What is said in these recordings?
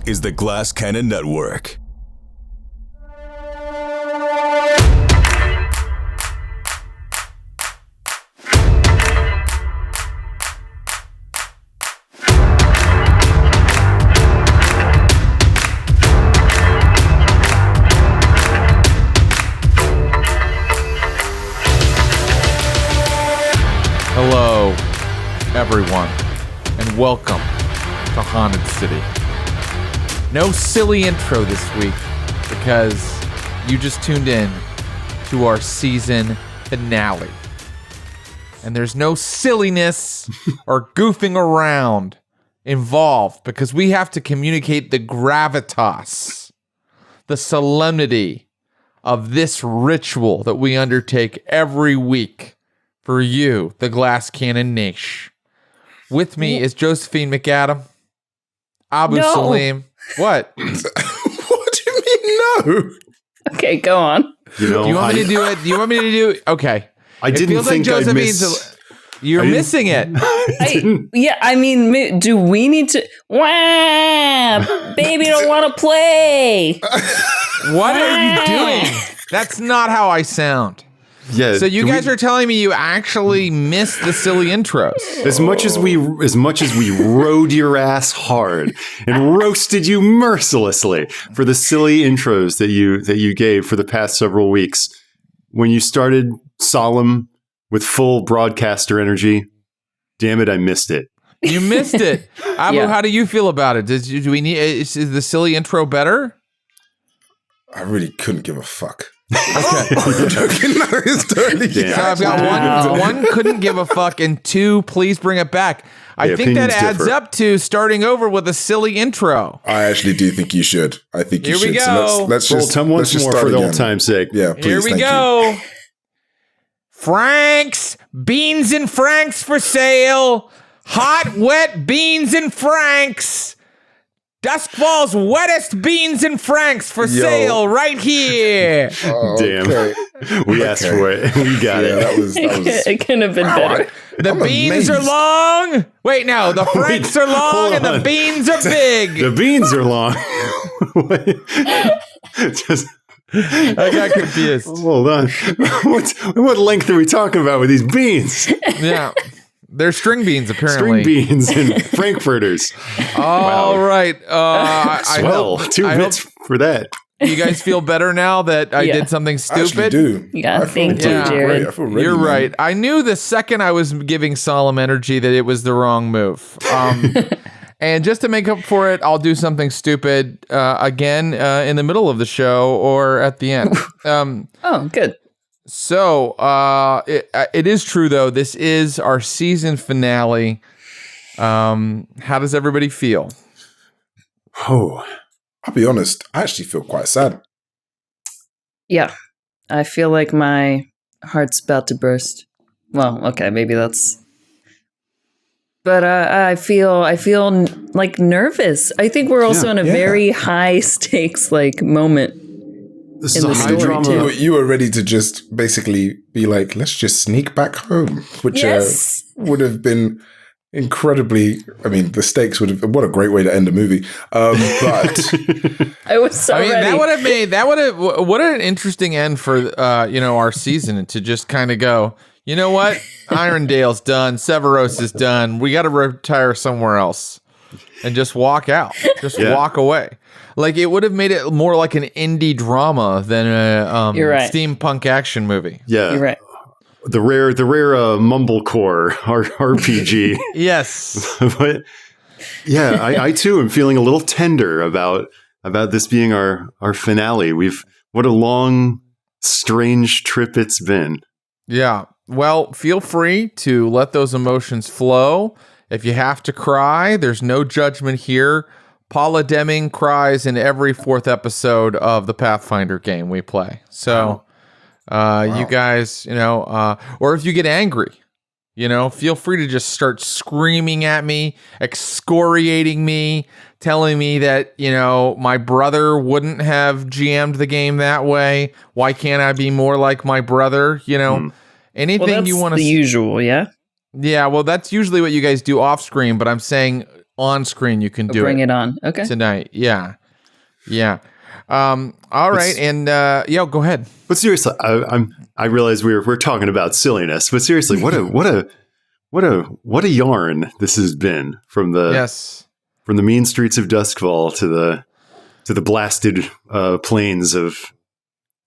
is the Glass Cannon Network. Hello, everyone, and welcome to Haunted City. No silly intro this week because you just tuned in to our season finale. And there's no silliness or goofing around involved because we have to communicate the gravitas, the solemnity of this ritual that we undertake every week for you, the Glass Cannon Naish. With me is Josephine McAdam, Salim. What? What do you mean no? Okay, go on. You know, do you want me to do it? Do you want me to do it? Okay. I didn't think I'd miss... You're missing it. Do we need to... Wow! Baby don't want to play! What are you doing? That's not how I sound. Yeah. So you guys are telling me you actually missed the silly intros. As much as we rode your ass hard and roasted you mercilessly for the silly intros that you gave for the past several weeks, when you started solemn with full broadcaster energy, damn it, I missed it. You missed it. Abu, Yeah. How do you feel about it? Do we need? Is the silly intro better? I really couldn't give a fuck. Okay. I'm joking. No, it's totally. So I've got one couldn't give a fuck, and two, please bring it back. I think that adds differ. up to starting over with a silly intro. I actually do think you should. I think you Here we should. go. So let's Roll just time once let's just more start for the again. old time's sake. Yeah, please. Here we thank go. You. Franks, beans and franks for sale. Hot, wet beans and franks. Duskvol's wettest beans and franks for sale right here. Oh, Damn. okay. We asked for it. We got it. That was. It couldn't have been better. The I'm beans amazed. are long. Wait, no, the franks are long hold and the on. beans are big. The beans are long. Just I got confused. hold on. What length are we talking about with these beans? Yeah. They're string beans, apparently. String beans and frankfurters. All right. Swell. Two bits for that. You guys feel better now that I Yeah. did something I actually stupid? do. Yeah, I feel thank you, really Jared. great. I feel really You're man. right. I knew the second I was giving solemn energy that it was the wrong move. And just to make up for it, I'll do something stupid again in the middle of the show or at the end. Oh, good. So it is true, though. This is our season finale. How does everybody feel? Oh, I'll be honest. I actually feel quite sad. Yeah. I feel like my heart's about to burst. Well, okay, maybe that's... But I feel like nervous. I think we're also in a very high stakes moment. This In is the a high story, drama. too. You were ready to just basically be like, let's just sneak back home, which Yes. would have been incredibly. I mean, the stakes would have. What a great way to end a movie. But I was so ready. that would have what an interesting end for our season, to just kind of go, you know what, Irondale's done, Severos is done, we got to retire somewhere else and just walk out, walk away. Like, it would have made it more like an indie drama than a You're right. steampunk action movie. Yeah. You're right. The rare mumblecore RPG. Yes. But yeah, I too am feeling a little tender about this being our finale. What a long, strange trip it's been. Yeah. Well, feel free to let those emotions flow. If you have to cry, there's no judgment here. Paula Deming cries in every fourth episode of the Pathfinder game we play. So, you guys, or if you get angry, feel free to just start screaming at me, excoriating me, telling me that, my brother wouldn't have GM'd the game that way. Why can't I be more like my brother? Anything Well, that's you want to the usual, yeah? Yeah, well, that's usually what you guys do off screen, but I'm saying on screen. You can do Bring it on. Okay. tonight. Yeah. All right, and go ahead. But seriously, I realize we're talking about silliness, but seriously, what a yarn this has been from the mean streets of Doskvol to the blasted plains of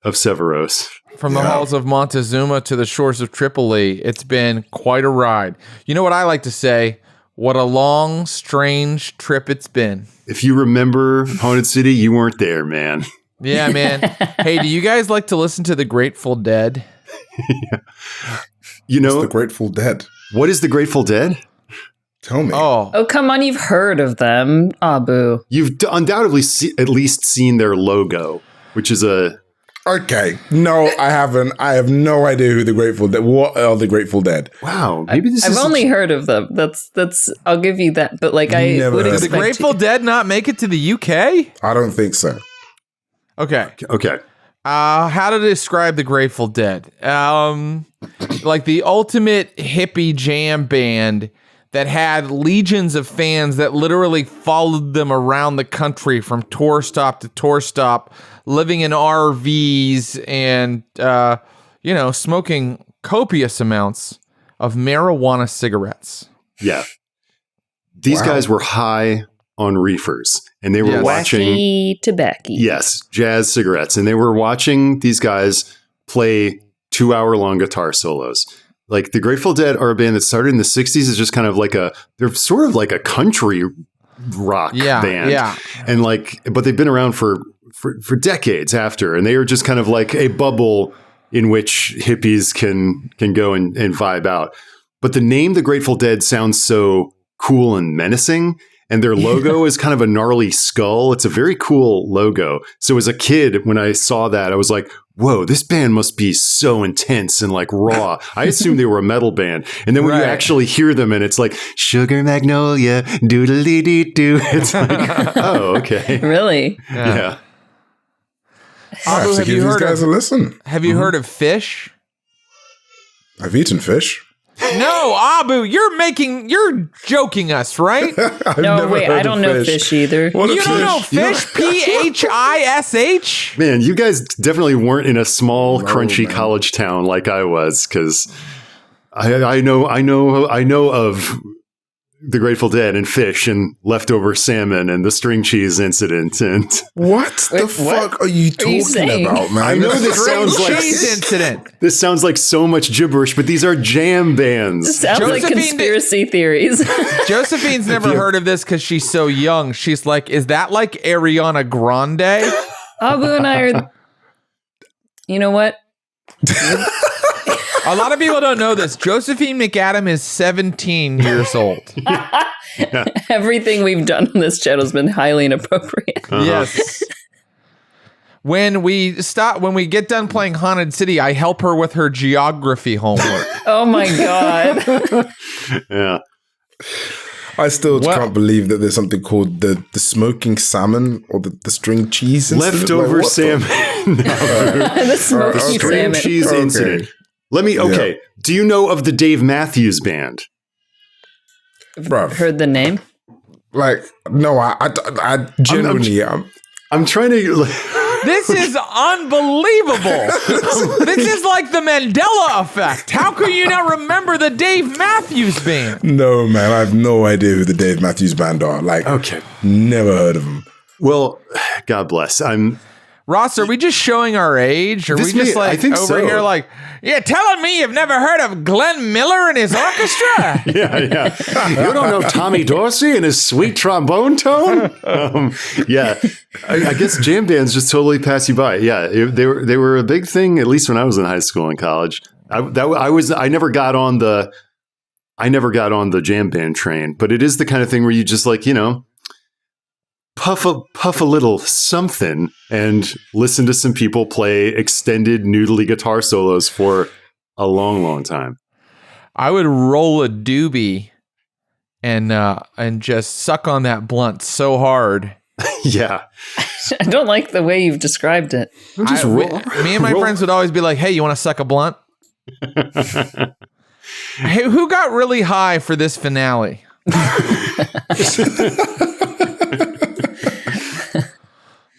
Severos. From the halls of Montezuma to the shores of Tripoli, it's been quite a ride. You know what I like to say? What a long, strange trip it's been. If you remember Haunted City, you weren't there, man. Yeah, man. Hey, do you guys like to listen to the Grateful Dead? Yeah. You know, What's the Grateful Dead? What is the Grateful Dead? Tell me. Oh, come on. You've heard of them, Abu. You've undoubtedly at least seen their logo, which is a... Okay. No, I haven't. I have no idea who the Grateful Dead. What are the Grateful Dead? Wow. Maybe this is... I've only heard of them. That's. I'll give you that. But like, I Never would heard of Did the expect Grateful Dead not make it to the UK? I don't think so. Okay. Okay. How to describe the Grateful Dead? Like the ultimate hippie jam band that had legions of fans that literally followed them around the country from tour stop to tour stop, living in RVs and, smoking copious amounts of marijuana cigarettes. Yeah. These guys were high on reefers, and they were watching... wacky tobacco. Yes, jazz cigarettes. And they were watching these guys play 2-hour-long guitar solos. Like, the Grateful Dead are a band that started in the 60s. It's just kind of like they're sort of like a country rock band. Yeah. And but they've been around for decades after. And they are just kind of like a bubble in which hippies can go and vibe out. But the name The Grateful Dead sounds so cool and menacing. And their logo is kind of a gnarly skull. It's a very cool logo. So as a kid, when I saw that, I was like, whoa, this band must be so intense and like raw. I assumed they were a metal band. And then when you actually hear them and it's like, Sugar Magnolia, doodly-dee-doo. It's like, oh, okay. Really? Yeah. Abu, have you these heard guys a listen? Have you heard of fish? I've eaten fish. No, Abu, you're joking us, right? No, wait, I don't know fish either. You don't know fish? Phish? Man, you guys definitely weren't in a small, crunchy college town like I was, because I know of the Grateful Dead and fish and leftover salmon and the string cheese incident. And what the fuck are you talking about, man? I know this sounds like cheese incident. This sounds like so much gibberish, but these are jam bands. This sounds like conspiracy theories. Josephine's never heard of this because she's so young. She's like, is that like Ariana Grande? Abu and I are... You know what? A lot of people don't know this. Josephine McAdam is 17 years old. Everything we've done on this channel has been highly inappropriate. Yes. When we get done playing Haunted City, I help her with her geography homework. Oh my God. Yeah. I still can't believe that there's something called the smoking salmon or the string cheese incident. Leftover salmon. The smoking String salmon. cheese incident. Do you know of the Dave Matthews Band? Bruv. Heard the name? Like, no, I genuinely I'm trying to... This is unbelievable. This is like the Mandela effect. How can you not remember the Dave Matthews Band? No, man, I have no idea who the Dave Matthews Band are. Like, okay, never heard of them. Well, God bless. Ross, are we just showing our age? Are we just like over here like, you're telling me you've never heard of Glenn Miller and his orchestra? Yeah. You don't know Tommy Dorsey and his sweet trombone tone? Yeah. I guess jam bands just totally pass you by. Yeah, they were a big thing, at least when I was in high school and college. I never got on the jam band train, but it is the kind of thing where you just like, puff a little something and listen to some people play extended noodly guitar solos for a long, long time. I would roll a doobie and just suck on that blunt so hard. Yeah. I don't like the way you've described it. Me and my friends would always be like, hey, you want to suck a blunt? Hey, who got really high for this finale?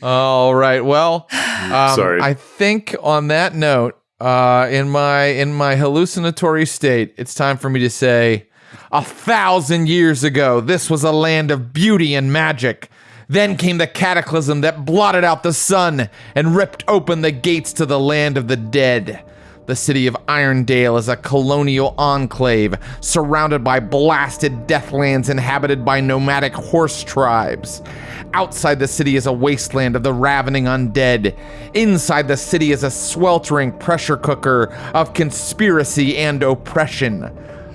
All right. Well, Sorry. I think on that note, in my hallucinatory state, it's time for me to say, 1,000 years ago, this was a land of beauty and magic. Then came the cataclysm that blotted out the sun and ripped open the gates to the land of the dead. The city of Irondale is a colonial enclave surrounded by blasted deathlands inhabited by nomadic horse tribes. Outside the city is a wasteland of the ravening undead. Inside the city is a sweltering pressure cooker of conspiracy and oppression.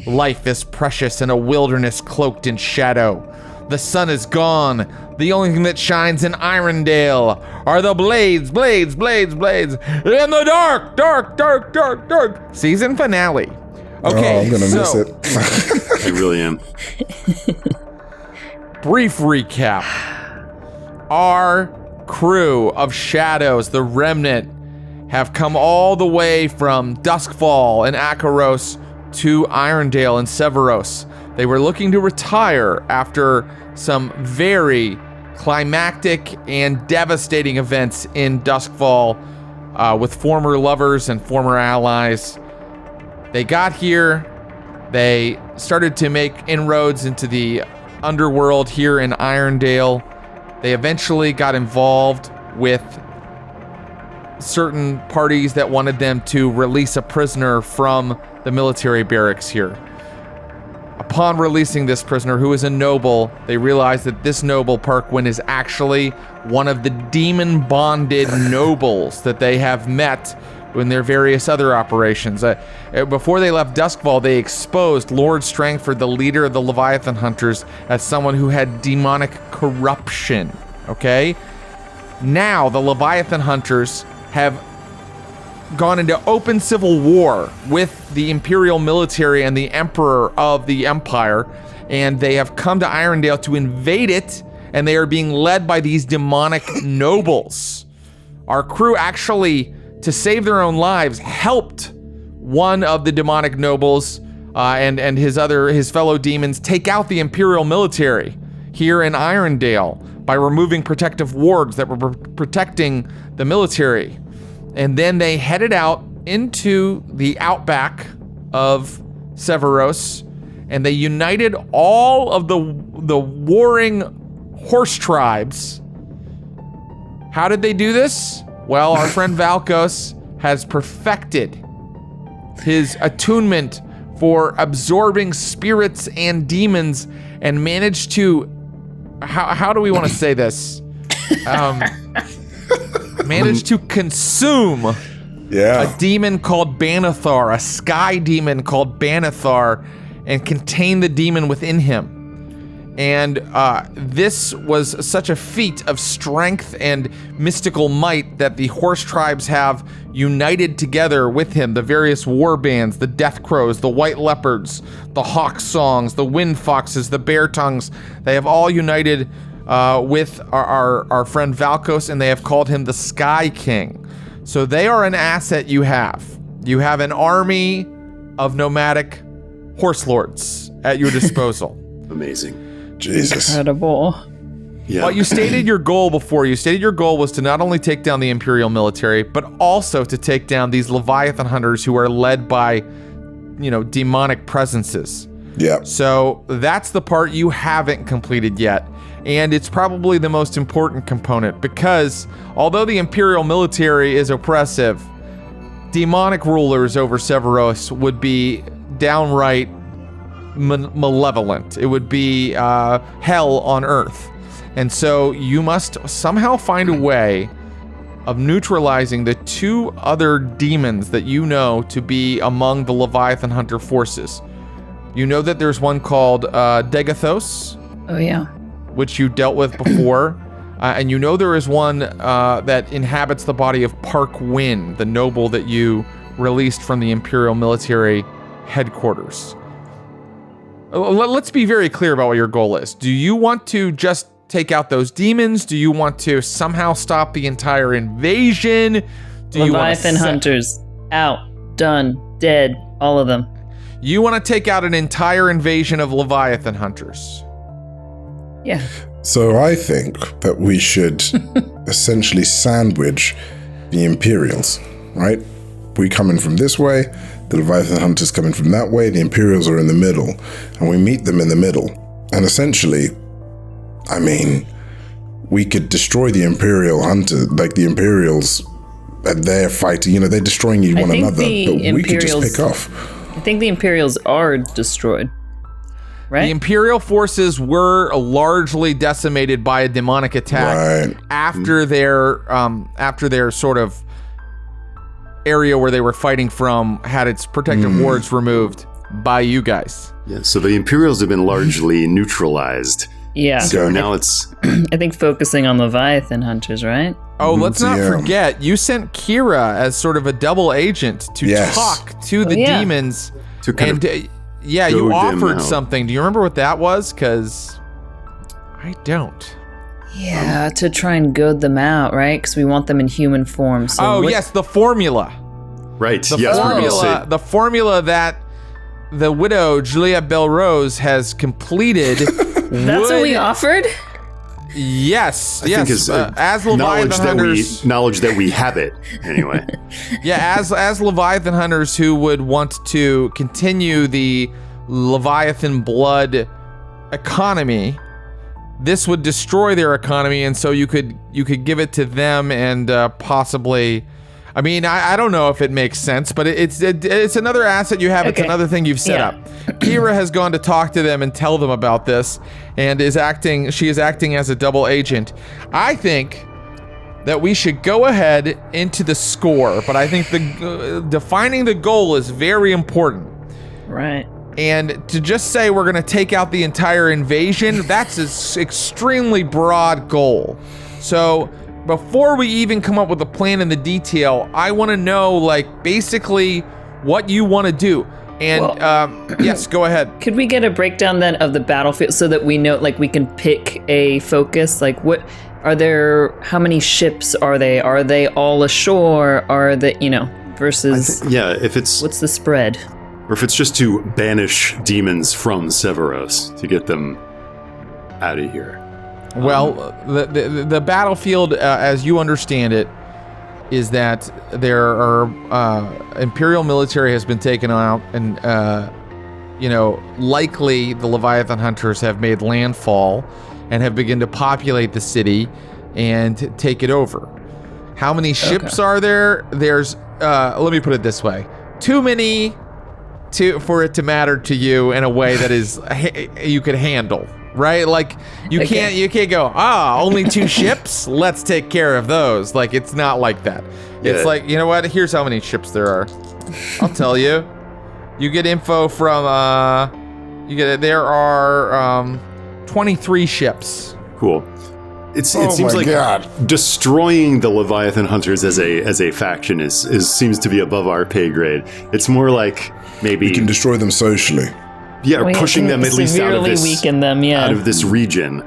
Life is precious in a wilderness cloaked in shadow. The sun is gone. The only thing that shines in Irondale are the blades in the dark. Season finale. Okay, I'm gonna miss it. I really am. Brief recap. Our crew of shadows, the remnant, have come all the way from Doskvol and Akaros to Irondale and Severos. They were looking to retire after some very climactic and devastating events in Doskvol with former lovers and former allies. They got here. They started to make inroads into the underworld here in Irondale. They eventually got involved with certain parties that wanted them to release a prisoner from the military barracks here. Upon releasing this prisoner, who is a noble, they realized that this noble, Parkwin, is actually one of the demon-bonded nobles that they have met in their various other operations. Before they left Doskvol, they exposed Lord Strangford, the leader of the Leviathan Hunters, as someone who had demonic corruption, okay? Now, the Leviathan Hunters have gone into open civil war with the Imperial military and the Emperor of the Empire, and they have come to Irondale to invade it, and they are being led by these demonic nobles. Our crew actually, to save their own lives, helped one of the demonic nobles and his fellow demons take out the Imperial military here in Irondale by removing protective wards that were protecting the military. And then they headed out into the outback of Severos, and they united all of the warring horse tribes. How did they do this? Well, our friend Valkos has perfected his attunement for absorbing spirits and demons and managed to, how do we want to say this? Managed to consume a demon called Banathar, a sky demon called Banathar, and contain the demon within him. And this was such a feat of strength and mystical might that the horse tribes have united together with him. The various war bands, the Death Crows, the White Leopards, the Hawk Songs, the Wind Foxes, the Bear Tongues. They have all united with our friend Valkos, and they have called him the Sky King. So they are an asset you have. You have an army of nomadic horse lords at your disposal. Amazing. Jesus. Incredible. Yeah. Well, you stated your goal before. You stated your goal was to not only take down the Imperial military, but also to take down these Leviathan hunters who are led by, demonic presences. Yeah. So that's the part you haven't completed yet. And it's probably the most important component because although the Imperial military is oppressive, demonic rulers over Severos would be downright malevolent. It would be hell on earth. And so you must somehow find a way of neutralizing the two other demons that you know to be among the Leviathan Hunter forces. You know that there's one called Degathos. Oh, yeah. Which you dealt with before. And you know there is one that inhabits the body of Parkwin, the noble that you released from the Imperial military headquarters. Let's be very clear about what your goal is. Do you want to just take out those demons? Do you want to somehow stop the entire invasion? Do Leviathan hunters, out, done, dead, all of them. You want to take out an entire invasion of Leviathan hunters. Yeah. So I think that we should essentially sandwich the Imperials, right? We come in from this way, the Leviathan hunters come in from that way, the Imperials are in the middle, and we meet them in the middle. And essentially, I mean, we could destroy the Imperial hunter, like the Imperials, they're fighting, you know, they're destroying one another, but we could just pick off. I think the Imperials are destroyed, right? The Imperial forces were largely decimated by a demonic attack after their sort of area where they were fighting from had its protective wards removed by you guys. Yeah, so the Imperials have been largely neutralized. Yeah. So now it's... I think focusing on Leviathan hunters, right? Oh, let's not forget, you sent Kira as sort of a double agent to talk to the demons. To kind of you offered something. Do you remember what that was? Because I don't. Yeah, to try and goad them out, right? Because we want them in human form. So yes, the formula. Right. The formula that the widow Julia Belrose has completed. That's what we offered? Yes. I think is as Leviathan hunters, knowledge that we have it anyway. as Leviathan hunters who would want to continue the Leviathan blood economy. This would destroy their economy, and so you could give it to them and possibly. I mean, I don't know if it makes sense, but it's another asset you have. Okay. It's another thing you've set up. Kira has gone to talk to them and tell them about this, and she is acting as a double agent. I think that we should go ahead into the score, but I think defining the goal is very important. Right. And to just say we're going to take out the entire invasion, that's an extremely broad goal. So before we even come up with a plan in the detail, I want to know, like, basically what you want to do. And yes, go ahead. Could we get a breakdown then of the battlefield so that we know, like, we can pick a focus? Like, what are there? How many ships are they? Are they all ashore? Are they, versus? If it's what's the spread? Or if it's just to banish demons from Severos to get them out of here. Well, the battlefield, as you understand it, is that there are Imperial military has been taken out, and likely the Leviathan hunters have made landfall and have begun to populate the city and take it over. How many ships are there? There's let me put it this way: too many for it to matter to you in a way that is you could handle. Right? Like, you can't go, only 2 ships? Let's take care of those. Like, it's not like that. Yeah. It's like, you know what? Here's how many ships there are. I'll tell you. You get info from, there are 23 ships. Cool. It seems like destroying the Leviathan hunters as a faction seems to be above our pay grade. It's more like maybe we can destroy them socially. Yeah, pushing them at least out of this, weaken them, out of this region.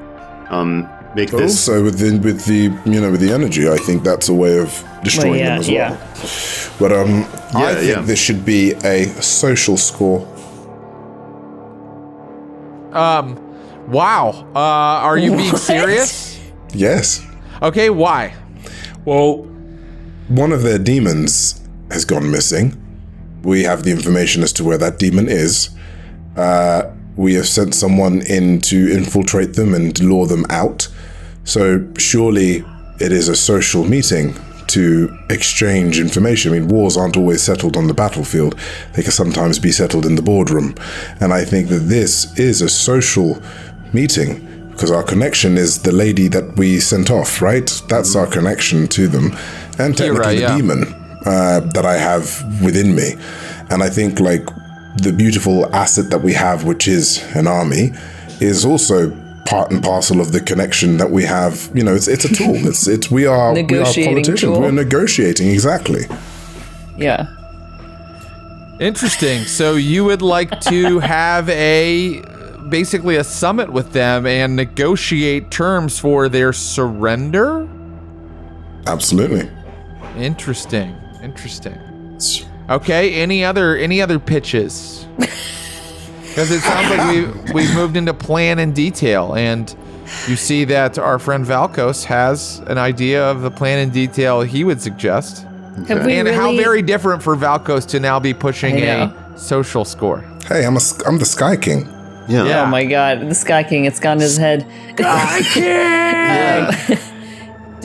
Make this also with the energy. I think that's a way of destroying them as well. But I think this should be a social score. Wow. Are you being serious? Yes. Okay. Why? Well, one of their demons has gone missing. We have the information as to where that demon is. We have sent someone in to infiltrate them and lure them out. So surely it is a social meeting to exchange information. I mean, wars aren't always settled on the battlefield. They can sometimes be settled in the boardroom. And I think that this is a social meeting because our connection is the lady that we sent off, right? That's our connection to them. And technically the demon that I have within me. And I think, like, the beautiful asset that we have, which is an army, is also part and parcel of the connection that we have. It's a tool. We are politicians. Tool. We're negotiating, exactly. Yeah. Interesting. So you would like to have basically a summit with them and negotiate terms for their surrender? Absolutely. Interesting. Okay, any other pitches? Because it sounds like we've moved into plan and detail, and you see that our friend Valkos has an idea of the plan and detail he would suggest. Have we And really, how very different for Valkos to now be pushing a social score. Hey, I'm the Sky King. Yeah. Yeah. Oh my God, the Sky King! It's gone in his head. Sky King!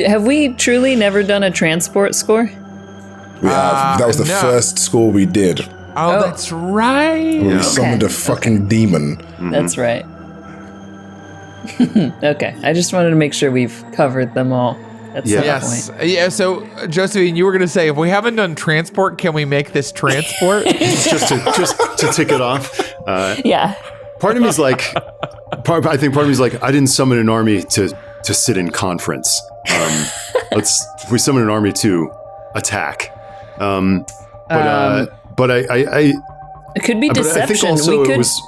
Have we truly never done a transport score? We have. That was the no. first score we did. Oh, that's right. Where we summoned a fucking demon. That's right. Okay, I just wanted to make sure we've covered them all. That's the Yes. point. Yeah, so Josephine, you were going to say, if we haven't done transport, can we make this transport? just to tick it off. Yeah. Part of me is like, I think part of me is like, I didn't summon an army to sit in conference. We summon an army to attack. But I It could be but I deception. think also We could. it was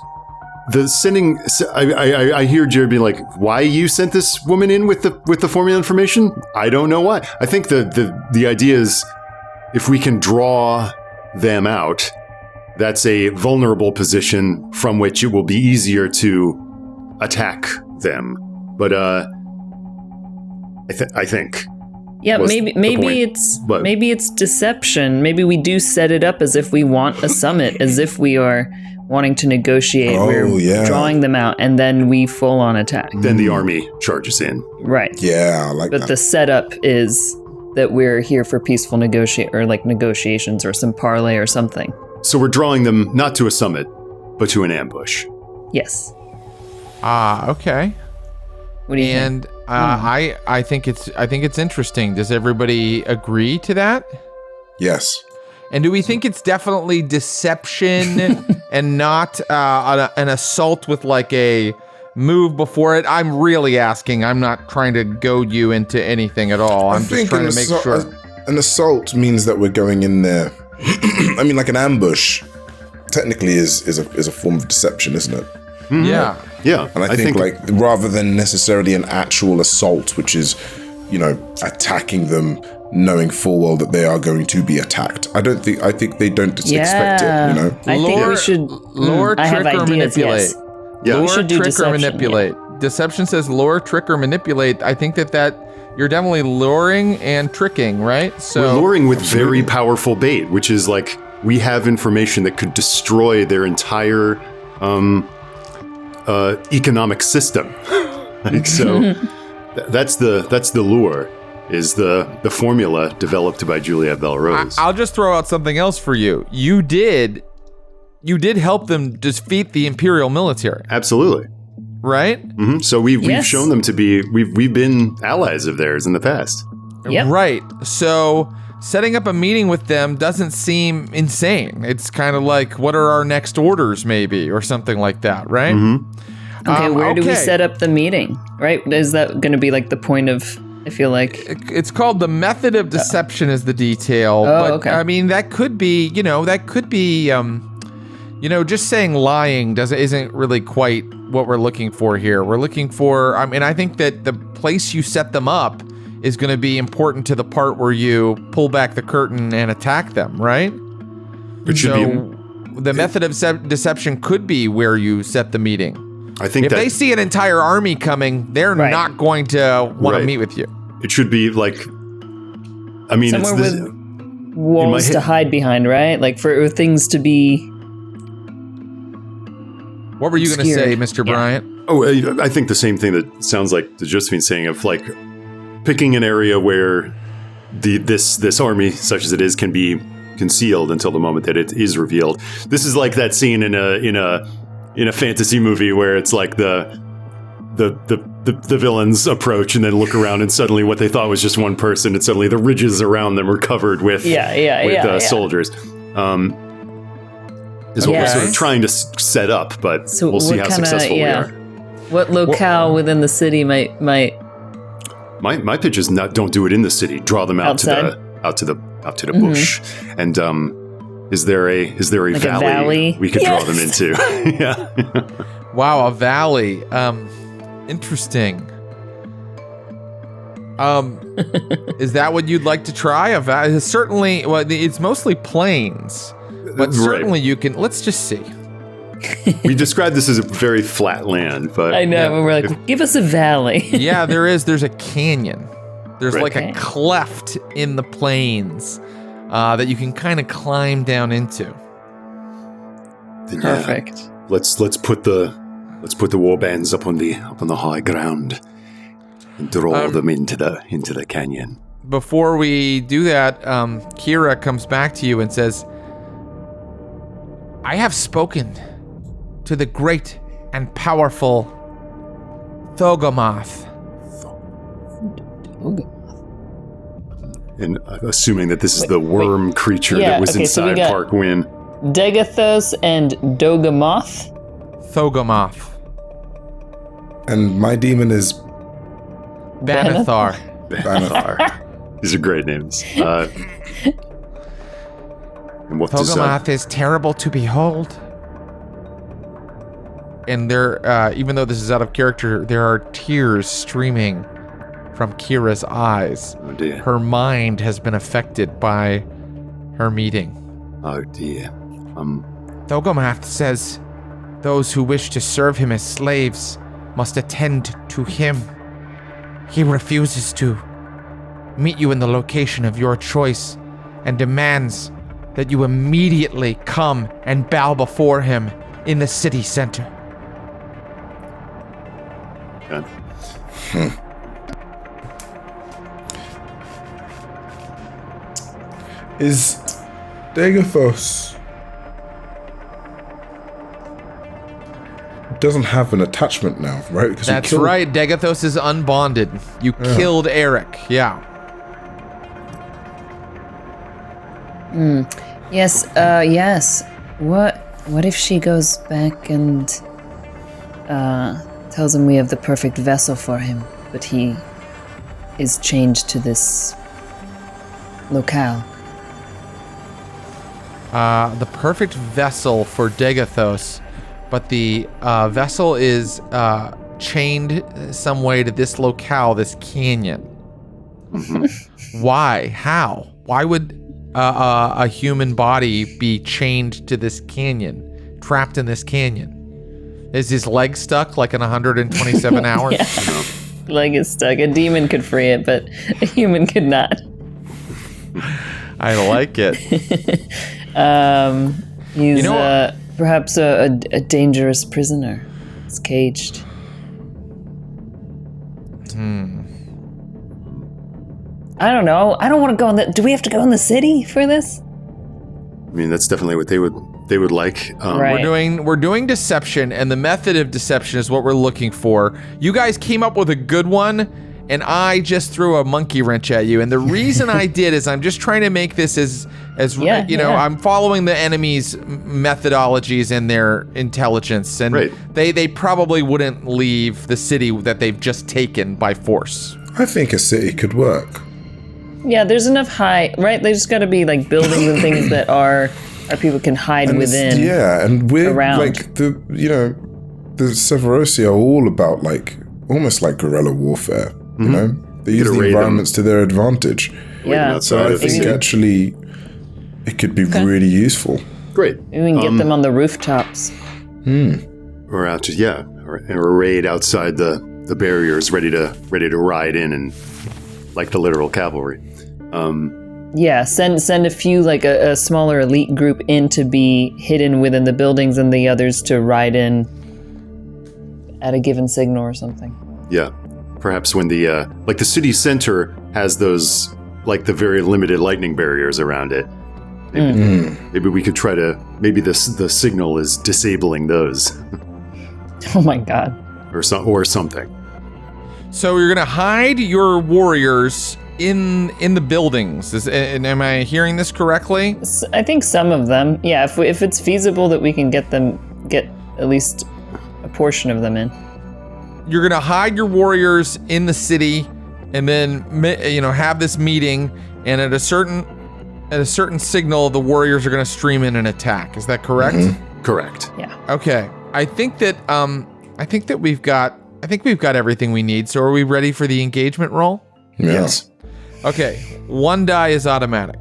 the sending. I hear Jared being like, "Why you sent this woman in with the formula information?" I don't know why. I think the idea is if we can draw them out, that's a vulnerable position from which it will be easier to attack them. But I think. Yeah, was maybe the point. But- maybe it's deception. Maybe we do set it up as if we want a summit, as if we are wanting to negotiate. We're drawing them out, and then we full on attack. Then the army charges in. Right. Yeah, I like But that. the setup is that we're here for peaceful negotiations or some parlay or something. So we're drawing them not to a summit, but to an ambush. Yes. Okay. What do you think? And I think it's interesting. Does everybody agree to that? Yes. And do we think it's definitely deception and not an assault with like a move before it? I'm really asking. I'm not trying to goad you into anything at all. I'm just trying to make sure. An assault means that we're going in there. I mean, like an ambush technically is a form of deception, isn't it? Mm-hmm. Yeah. Yeah. And I think like rather than necessarily an actual assault, which is, attacking them, knowing full well that they are going to be attacked. I think they don't expect it, I think we should lure, I have trick, or ideas, manipulate. yes. Yeah. Lure, We should do trick, deception, or manipulate. Deception says lure, trick, or manipulate. I think that you're definitely luring and tricking, right? So we're luring with very powerful bait, which is like we have information that could destroy their entire economic system. So that's the lure, is the formula developed by Juliette Belrose. I'll just throw out something else for you. You did help them defeat the Imperial military, Absolutely. right? Hmm. So we've Yes. shown them to be we've been allies of theirs in the past. Yep. Right. So setting up a meeting with them doesn't seem insane. It's kind of like, what are our next orders, maybe, or something like that, right? Okay, where do we okay. set up the meeting? Right? Is that going to be like the point of? I feel like It's called the method of deception is the detail. But okay. I mean, that could be, just saying lying isn't really quite what we're looking for here. We're looking for, I think that the place you set them up is going to be important to the part where you pull back the curtain and attack them, right? It should The method of deception could be where you set the meeting. I think If they see an entire army coming, they're Right. not going to want to Right. meet with you. it should be like. I mean, somewhere it's with walls head- to hide behind, right? Like for things to be. What were you going to say, Obscured. Mr. Yeah. Bryant? I think the same thing that sounds like the Josephine saying of like picking an area where this army, such as it is, can be concealed until the moment that it is revealed. This is like that scene in a fantasy movie where it's like the villains approach and then look around and suddenly what they thought was just one person and suddenly the ridges around them are covered with soldiers. Is what we're sort of trying to set up, but So we'll see what how kinda- successful we yeah. are. What locale within the city might? My pitch is not don't do it in the city. Draw them out Outside? to the bush. And is there a Like a valley, valley? we could draw them into? Yeah. Wow, a valley. Interesting. Is that what you'd like to try? A valley? Certainly, well, it's mostly plains, but Right. certainly you can. Let's just see. We described this as a very flat land, but I know. And we're like, give us a valley. Yeah, there's a canyon. There's Right. like a cleft in the plains that you can kind of climb down into. then, Perfect. Let's put the warbands up on the high ground and draw them into the canyon. Before we do that, Kira comes back to you and says, I have spoken to the great and powerful Thogomath. And assuming that this is the worm creature that was so we inside got Park Wynn. Degathos and Dogomoth. Thogomath. And my demon is Banathar. Banathar. These are great names. And what does Thogomath is terrible to behold. And there, even though this is out of character, there are tears streaming from Kira's eyes. oh dear, Her mind has been affected by her meeting. oh dear. Thogomath says those who wish to serve him as slaves must attend to him. He refuses to meet you in the location of your choice and demands that you immediately come and bow before him in the city center. Okay. Is Degathos doesn't have an attachment now, right? Because That's right, Degathos is unbonded. You killed Eric, yeah. Yes. What if she goes back and tells him we have the perfect vessel for him, but he is chained to this locale? The perfect vessel for Degathos, but the vessel is chained some way to this locale, this canyon. Why? How? Why would a human body be chained to this canyon, trapped in this canyon? Is his leg stuck like in 127 hours? Yeah. Leg is stuck. A demon could free it, but a human could not. I like it. He's You know- perhaps a dangerous prisoner. He's caged. I don't know. I don't want to go in the... Do we have to go in the city for this? I mean, that's definitely what they would like. Right. We're doing deception, and the method of deception is what we're looking for. You guys came up with a good one, and I just threw a monkey wrench at you. And the reason I did is I'm just trying to make this as I'm following the enemy's methodologies and their intelligence, and Right. they probably wouldn't leave the city that they've just taken by force. I think a city could work. Yeah, there's enough high... Right? There's got to be, like, buildings and things that our people can hide And within. yeah, and we're around. like the Severosi are all about like almost like guerrilla warfare. You know, they use the raid environments to their advantage. Yeah. So I think actually it could be really useful. Great. We can get them on the rooftops. Or out to or raid outside the barriers, ready to ride in and like the literal cavalry. Yeah, send a few, like a smaller elite group in to be hidden within the buildings and the others to ride in at a given signal or something. Yeah, perhaps when the city center has those like the very limited lightning barriers around it. Maybe we could try to. Maybe the signal is disabling those, Oh my god. or something. So you're gonna hide your warriors in the buildings. And am I hearing this correctly? I think some of them, yeah, if it's feasible that we can get at least a portion of them in. You're gonna hide your warriors in the city, and then have this meeting. And at a certain signal, the warriors are gonna stream in and attack. Is that correct? Correct. Yeah. Okay. I think that we've got everything we need. So are we ready for the engagement roll? Yeah. Yes. Okay, one die is automatic.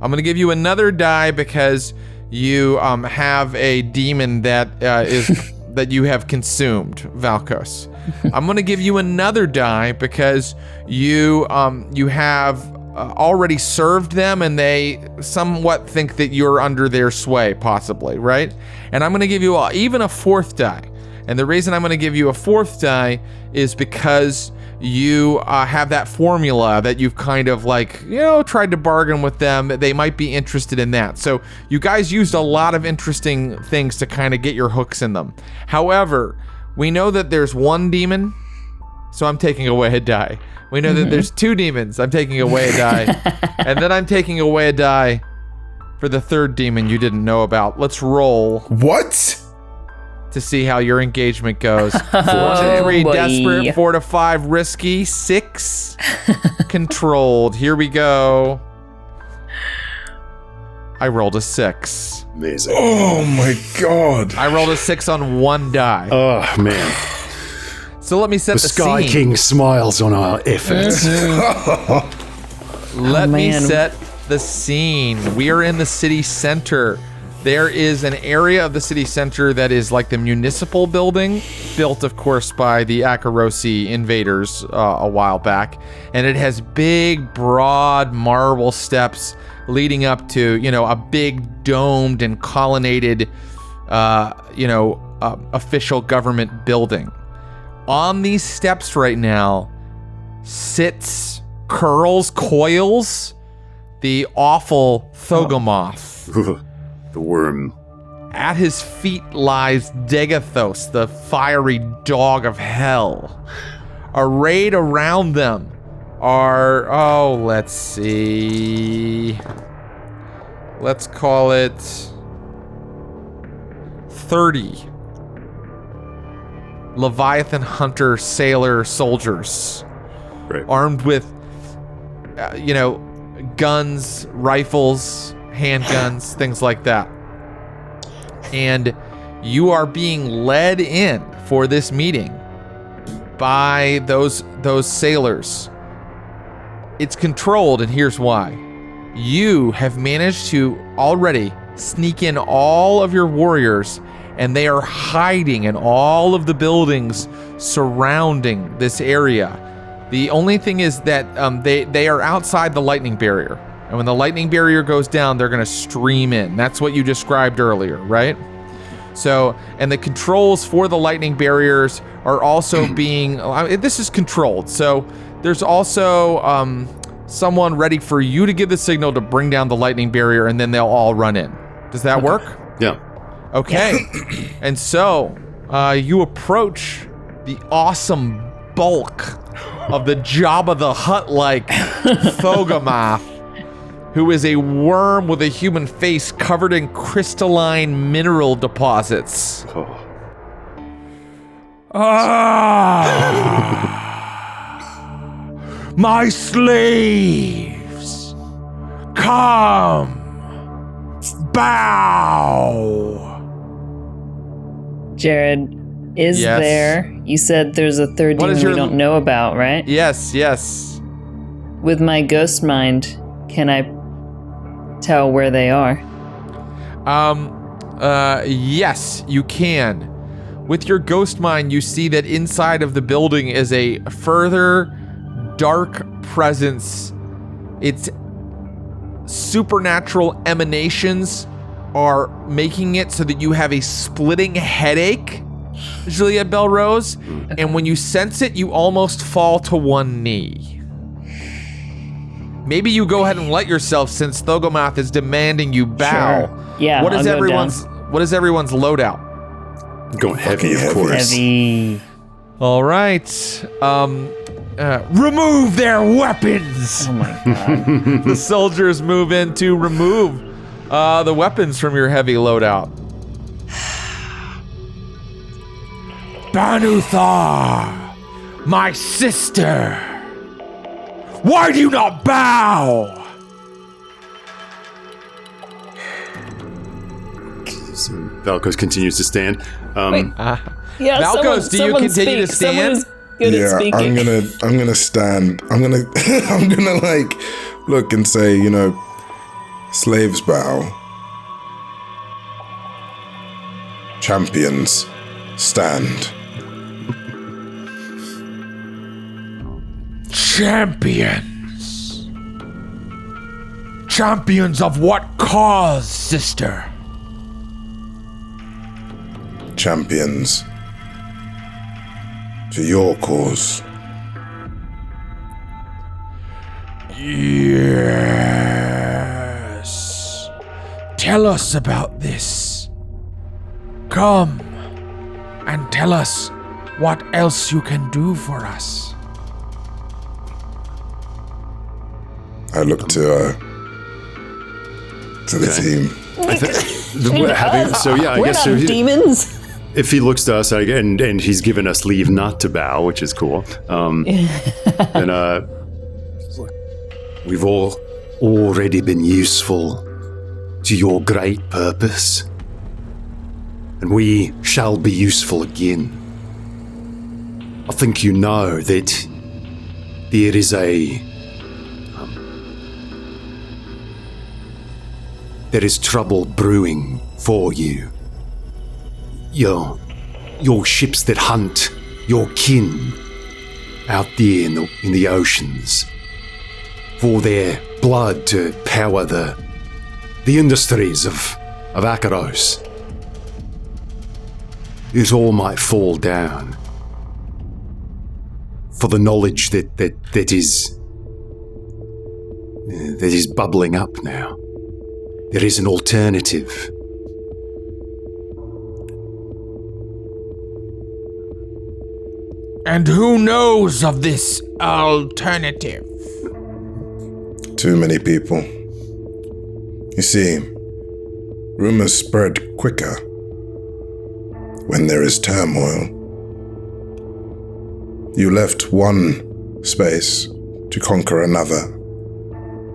I'm going to give you another die because you have a demon that is that you have consumed, Valkos. I'm going to give you another die because you have already served them, and they somewhat think that you're under their sway, possibly, right? And I'm going to give you even a fourth die. And the reason I'm going to give you a fourth die is because you have that formula that you've kind of tried to bargain with them. They might be interested in that. So you guys used a lot of interesting things to kind of get your hooks in them. However, we know that there's one demon, so I'm taking away a die. We know that there's two demons. I'm taking away a die. And then I'm taking away a die for the third demon you didn't know about. Let's roll. What? To see how your engagement goes. 4 to 3 boy. desperate, 4 to 5 risky, 6 controlled. Here we go. I rolled a 6. Amazing. Oh my god. I rolled a 6 on one die. Oh, man. So let me set The the Sky scene. King smiles on our efforts. Let me man. set the scene. We are in the city center. There is an area of the city center that is like the municipal building, built, of course, by the Akarosi invaders a while back. And it has big, broad marble steps leading up to, a big domed and colonnaded, official government building. On these steps right now coils, the awful Thogomoth. The worm. At his feet lies Degathos, the fiery dog of hell. Arrayed around them are, let's see. Let's call it 30 Leviathan hunter sailor soldiers. Right. Armed with, guns, rifles, handguns, things like that. And you are being led in for this meeting by those sailors. It's controlled, and here's why. You have managed to already sneak in all of your warriors, and they are hiding in all of the buildings surrounding this area. The only thing is that they are outside the lightning barrier. And when the lightning barrier goes down, they're going to stream in. That's what you described earlier, right? So, and the controls for the lightning barriers are also being... this is controlled. So there's also someone ready for you to give the signal to bring down the lightning barrier, and then they'll all run in. Does that work? Yeah. Okay. And so you approach the awesome bulk of the Jabba the Hutt-like Thogomoth, who is a worm with a human face covered in crystalline mineral deposits. Oh. My slaves, come, bow. Jared, is Yes. there? You said there's a third What is demon we your- don't know about, right? Yes, yes. With my ghost mind, can I tell where they are? Yes, you can. With your ghost mind, you see that inside of the building is a further dark presence. Its supernatural emanations are making it so that you have a splitting headache, Juliette Belrose, and when you sense it, you almost fall to one knee. Maybe you go ahead and let yourself, since Thogomoth is demanding you bow. Sure. Yeah, What is I'll go everyone's loadout? Going heavy, of heavy. course. Heavy. All right. Remove their weapons. Oh my god. The soldiers move in to remove the weapons from your heavy loadout. Banuthar, my sister, why do you not bow? So Valkos continues to stand. Yeah, Valkos, do you someone continue to speak. Someone stand? is good at speaking. I'm gonna stand. I'm gonna like look and say, slaves bow. Champions, stand. Champions. Champions of what cause, sister? Champions. For your cause. Yes. Tell us about this. Come and tell us what else you can do for us. I look to the team. We're not demons. If he looks to us and he's given us leave not to bow, which is cool, then we've all already been useful to your great purpose, and we shall be useful again. I think you know that there is there is trouble brewing for you. Your ships that hunt your kin out there in the oceans for their blood to power the industries of Akaros. It all might fall down for the knowledge that is bubbling up now. There is an alternative. And who knows of this alternative? Too many people. You see, rumors spread quicker when there is turmoil. You left one space to conquer another.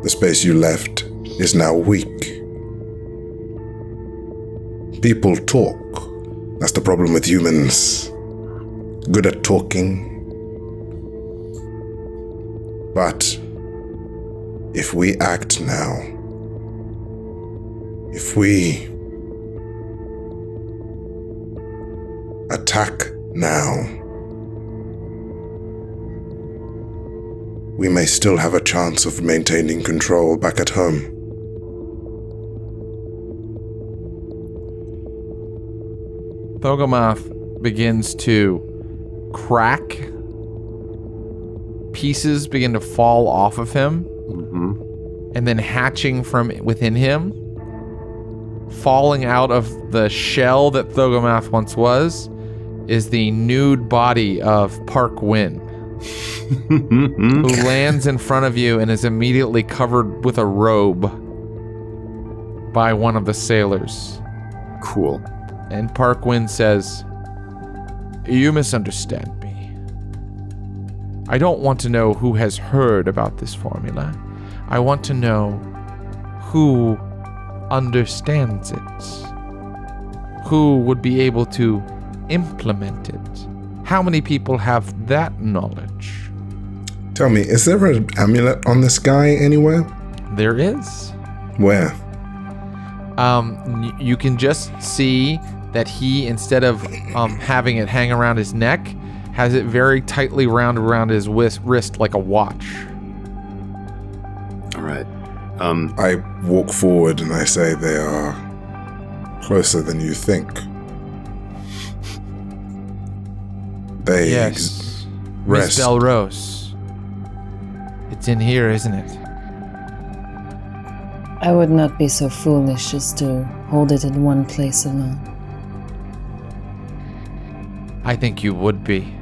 The space you left is now weak. People talk. That's the problem with humans. Good at talking. But if we act now, if we attack now, we may still have a chance of maintaining control back at home. Thogomath begins to crack. Pieces begin to fall off of him. And then hatching from within him, falling out of the shell that Thogomath once was, is the nude body of Park Wynn, who lands in front of you and is immediately covered with a robe by one of the sailors. Cool. And Park Wynn says, "You misunderstand me. I don't want to know who has heard about this formula. I want to know who understands it. Who would be able to implement it. How many people have that knowledge?" Tell me, is there an amulet on this guy anywhere? There is. Where? You can just see that he, instead of having it hang around his neck, has it very tightly wound around his wrist like a watch. All right. I walk forward and I say they are closer than you think. They Yes. rest. Miss Belrose. It's in here, isn't it? I would not be so foolish as to hold it in one place alone. I think you would be.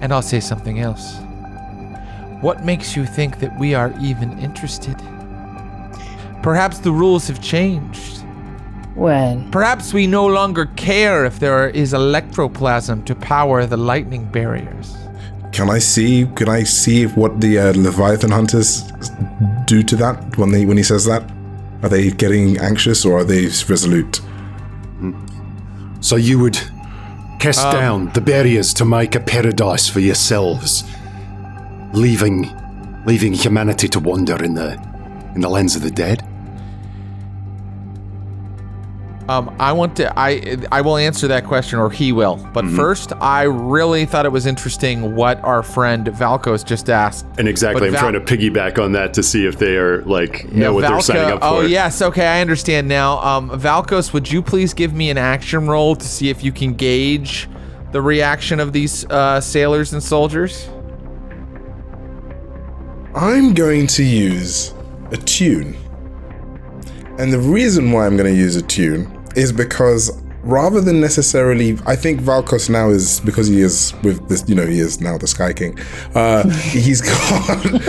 And I'll say something else. What makes you think that we are even interested? Perhaps the rules have changed. Well, Perhaps we no longer care if there is electroplasm to power the lightning barriers. Can I see what the Leviathan hunters do to that when he says that? Are they getting anxious or are they resolute? So you would cast down the barriers to make a paradise for yourselves, leaving humanity to wander in the lands of the dead? I will answer that question, or he will. But first, I really thought it was interesting what our friend Valkos just asked. And exactly, I'm trying to piggyback on that to see if they are know what they're signing up for. Oh yes, okay, I understand now. Valkos, would you please give me an action roll to see if you can gauge the reaction of these sailors and soldiers? I'm going to use a tune. And the reason why I'm going to use a tune is because rather than necessarily, I think Valkos now is, because he is with this, he is now the Sky King. He's gone.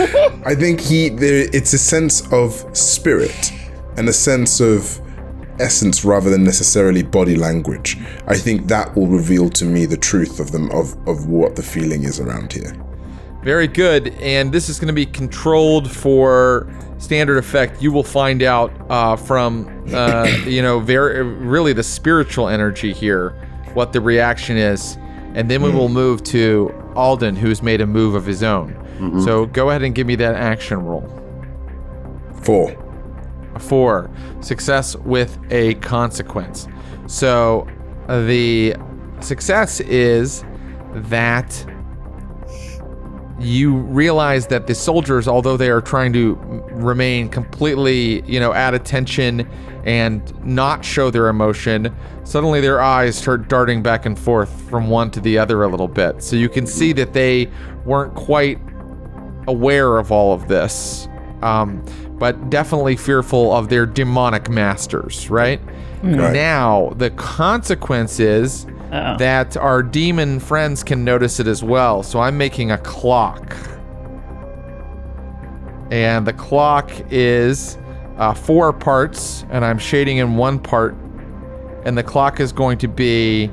I think it's a sense of spirit and a sense of essence rather than necessarily body language. I think that will reveal to me the truth of what the feeling is around here. Very good. And this is going to be controlled for standard effect. You will find out from really the spiritual energy here what the reaction is, and then we will move to Alden, who's made a move of his own. So go ahead and give me that action roll. 4. A 4. Success with a consequence. So the success is that you realize that the soldiers, although they are trying to remain completely, at attention and not show their emotion, suddenly their eyes start darting back and forth from one to the other a little bit. So you can see that they weren't quite aware of all of this, but definitely fearful of their demonic masters, right? Right. Now, the consequence is that our demon friends can notice it as well. So I'm making a clock. And the clock is 4 parts, and I'm shading in 1 part. And the clock is going to be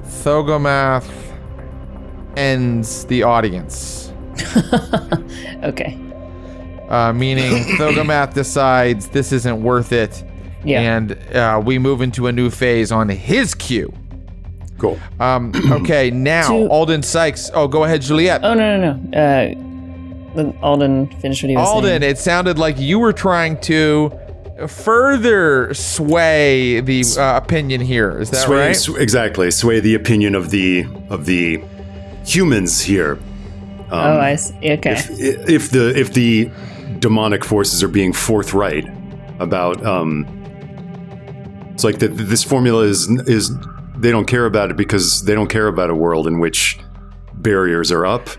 Thogomath ends the audience. Okay. Meaning Thogomath decides this isn't worth it. Yeah. And we move into a new phase on his cue. Cool. Okay, now, Alden Sykes. Oh, go ahead, Juliet. Oh, no. Let Alden finish what he was saying. Alden, it sounded like you were trying to further sway the opinion here. Is that right? Exactly. Sway the opinion of the humans here. I see. Okay. If the demonic forces are being forthright about, it's like that this formula is they don't care about it because they don't care about a world in which barriers are up.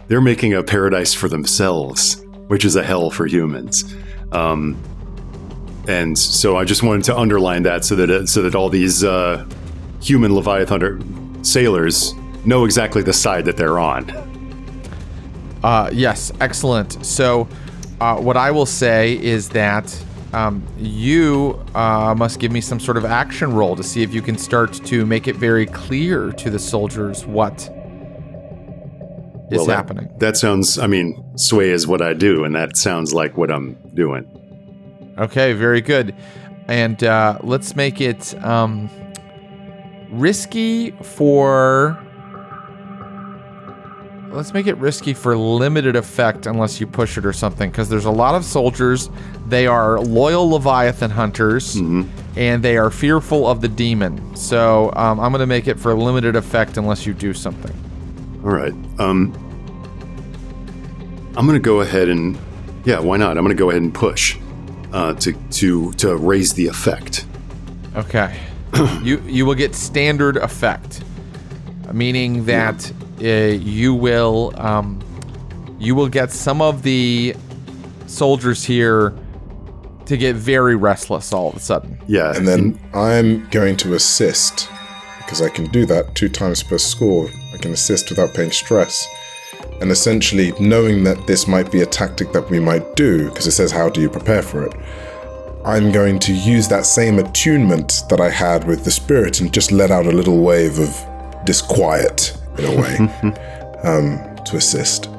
They're making a paradise for themselves, which is a hell for humans. And so I just wanted to underline that so that all these human Leviathan sailors know exactly the side that they're on. Yes, excellent. So what I will say is that you must give me some sort of action roll to see if you can start to make it very clear to the soldiers what is happening. That sounds, sway is what I do, and that sounds like what I'm doing. Okay, very good. And let's make it risky for... Let's make it risky for limited effect unless you push it or something, because there's a lot of soldiers. They are loyal Leviathan hunters, and they are fearful of the demon. So I'm going to make it for limited effect unless you do something. All right. I'm going to go ahead and... Yeah, why not? I'm going to go ahead and push to raise the effect. Okay. You will get standard effect, meaning that... you will get some of the soldiers here to get very restless all of a sudden. Yeah. And then I'm going to assist, because I can do that 2 times per score. I can assist without paying stress. And essentially, knowing that this might be a tactic that we might do, because it says, how do you prepare for it? I'm going to use that same attunement that I had with the spirit and just let out a little wave of disquiet, in a way, to assist.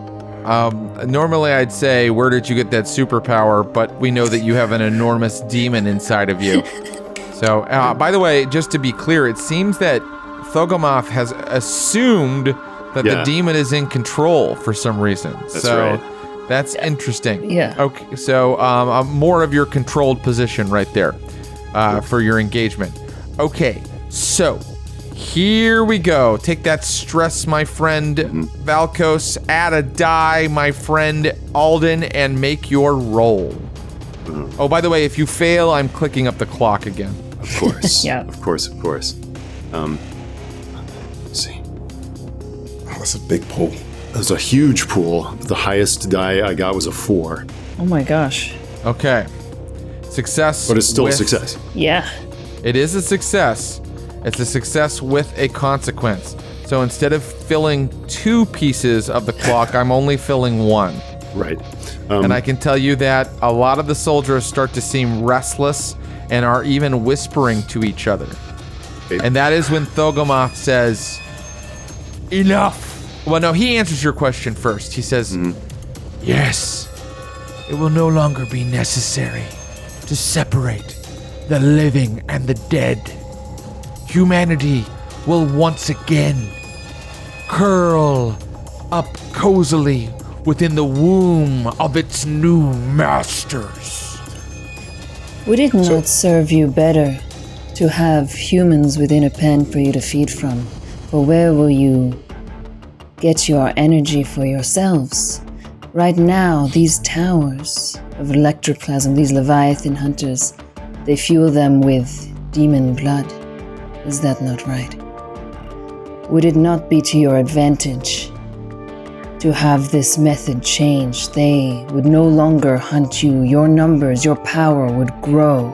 Normally I'd say, where did you get that superpower? But we know that you have an enormous demon inside of you. So, by the way, just to be clear, it seems that Thogomath has assumed that the demon is in control for some reason. That's right. That's interesting. Yeah. Okay, so more of your controlled position right there. for your engagement. Okay, so here we go. Take that stress, my friend Valkos. Add a die, my friend Alden, and make your roll. Oh, by the way, if you fail, I'm clicking up the clock again. Of course. Yeah. Of course. Let's see. Oh, that's a big pull. That was a huge pool. The highest die I got was a 4. Oh my gosh. Okay. Success. But it's still a with- success. Yeah. It is a success. It's a success with a consequence. So instead of filling 2 pieces of the clock, I'm only filling 1. Right. And I can tell you that a lot of the soldiers start to seem restless and are even whispering to each other. Okay. And that is when Thogomoth says, enough. Well, no, he answers your question first. He says, Yes, it will no longer be necessary to separate the living and the dead. Humanity will once again curl up cozily within the womb of its new masters. Would it not serve you better to have humans within a pen for you to feed from? For where will you get your energy for yourselves? Right now, these towers of electroplasm, these Leviathan hunters, they fuel them with demon blood. Is that not right? Would it not be to your advantage to have this method changed? They would no longer hunt you. Your numbers, your power would grow,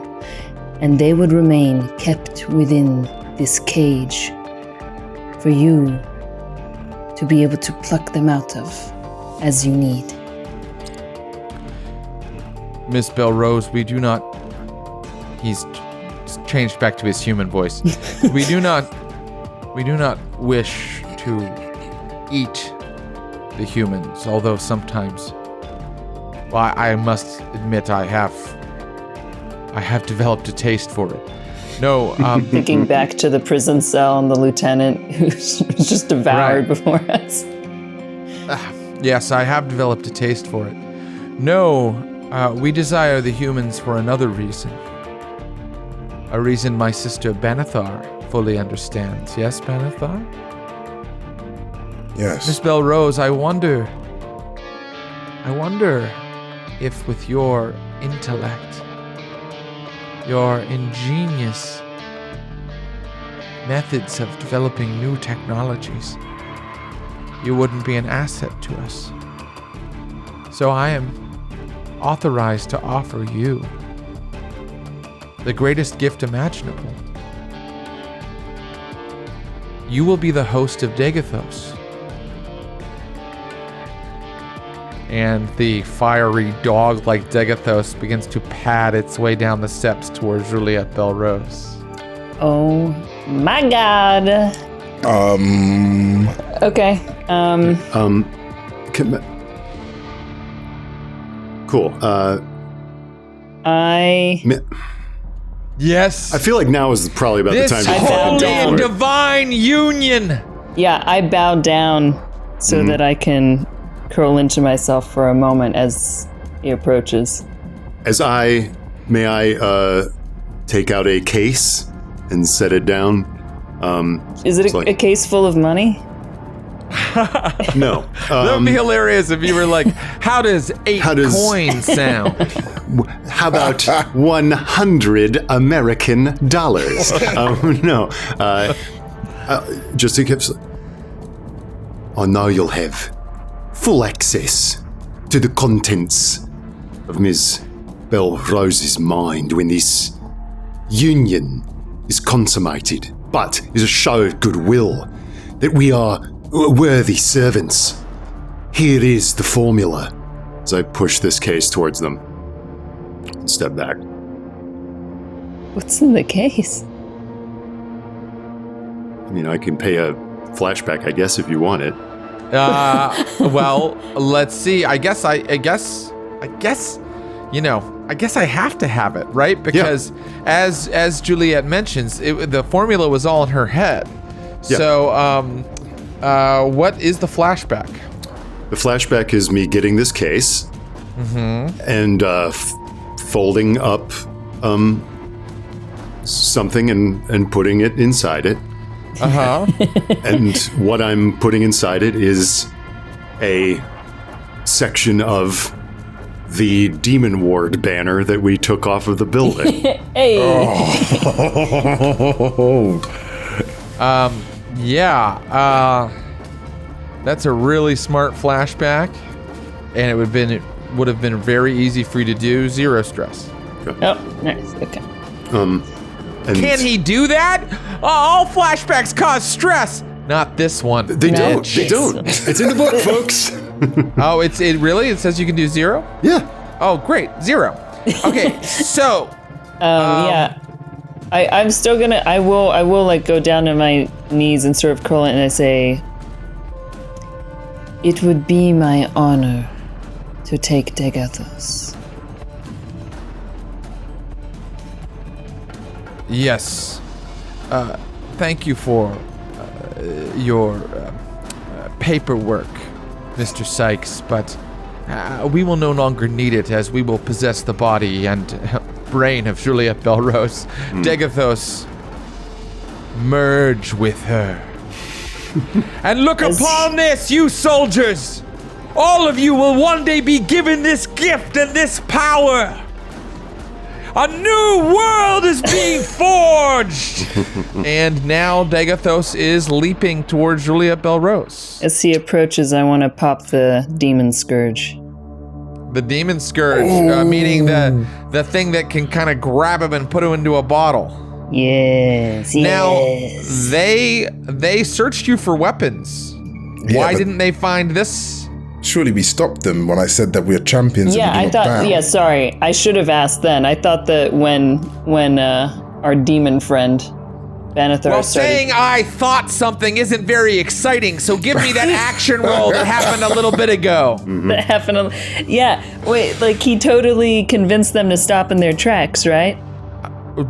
and they would remain kept within this cage for you to be able to pluck them out of as you need. Miss Belrose, we do not... He's changed back to his human voice. We do not wish to eat the humans, although sometimes... Well, I must admit I have developed a taste for it. No, Thinking back to the prison cell and the lieutenant who's just devoured Right. before us. yes, I have developed a taste for it. No, we desire the humans for another reason. A reason my sister Benathar fully understands. Yes, Benathar? Yes. Miss Belrose, I wonder if with your intellect, your ingenious methods of developing new technologies, you wouldn't be an asset to us. So I am authorized to offer you the greatest gift imaginable. You will be the host of Degathos. And the fiery dog-like Degathos begins to pad its way down the steps towards Juliette Belrose. Oh my god. Okay. Cool. Yes. I feel like now is probably about This the time to I fucking found go holy for and it. divine union. Yeah, I bow down so that I can curl into myself for a moment as he approaches. May I take out a case and set it down? Is it it's like- a case full of money? No. That would be hilarious if you were like, how does How does- coins sound? How about 100 American dollars? No. Just to keep. Oh, now you'll have full access to the contents of Ms. Belrose's mind when this union is consummated, but is a show of goodwill that we are worthy servants. Here is the formula. As I push this case towards them. Step back. What's in the case? I mean, I can pay a flashback, I guess, if you want it. Well, let's see. I guess I have to have it, right? Because as Juliette mentions, the formula was all in her head. Yeah. So, what is the flashback? The flashback is me getting this case and folding up something and putting it inside it. And what I'm putting inside it is a section of the Demon Ward banner that we took off of the building. Hey. That's a really smart flashback, and it would have been very easy for you to do. 0 stress. Oh, nice. Okay. And Can he do that? Oh, all flashbacks cause stress. Not this one. They don't. They don't. It's in the book, folks. Oh, it really? It says you can do 0? Yeah. Oh, great. 0. Okay, so. Yeah. I'm still gonna. I will like go down to my knees and sort of curl it, and I say, "It would be my honor to take Degathos." Yes. Thank you for your paperwork, Mr. Sykes, but we will no longer need it, as we will possess the body and brain of Juliet Belrose. Degathos, merge with her. And look upon this, you soldiers! All of you will one day be given this gift and this power! A new world is being forged! And now Degathos is leaping towards Juliet Belrose. As he approaches, I want to pop the Demon Scourge. The Demon Scourge, meaning the thing that can kind of grab him and put him into a bottle. Yes. Now, they searched you for weapons. Yeah, Why but- didn't they find this? Surely we stopped them when I said that we're champions. Yeah, and we I do not thought. bow. Yeah, sorry. I should have asked then. I thought that when our demon friend Banithar Well, started. saying I thought something isn't very exciting, so give me that action roll that happened a little bit ago. That happened. Yeah. Wait. Like he totally convinced them to stop in their tracks, right?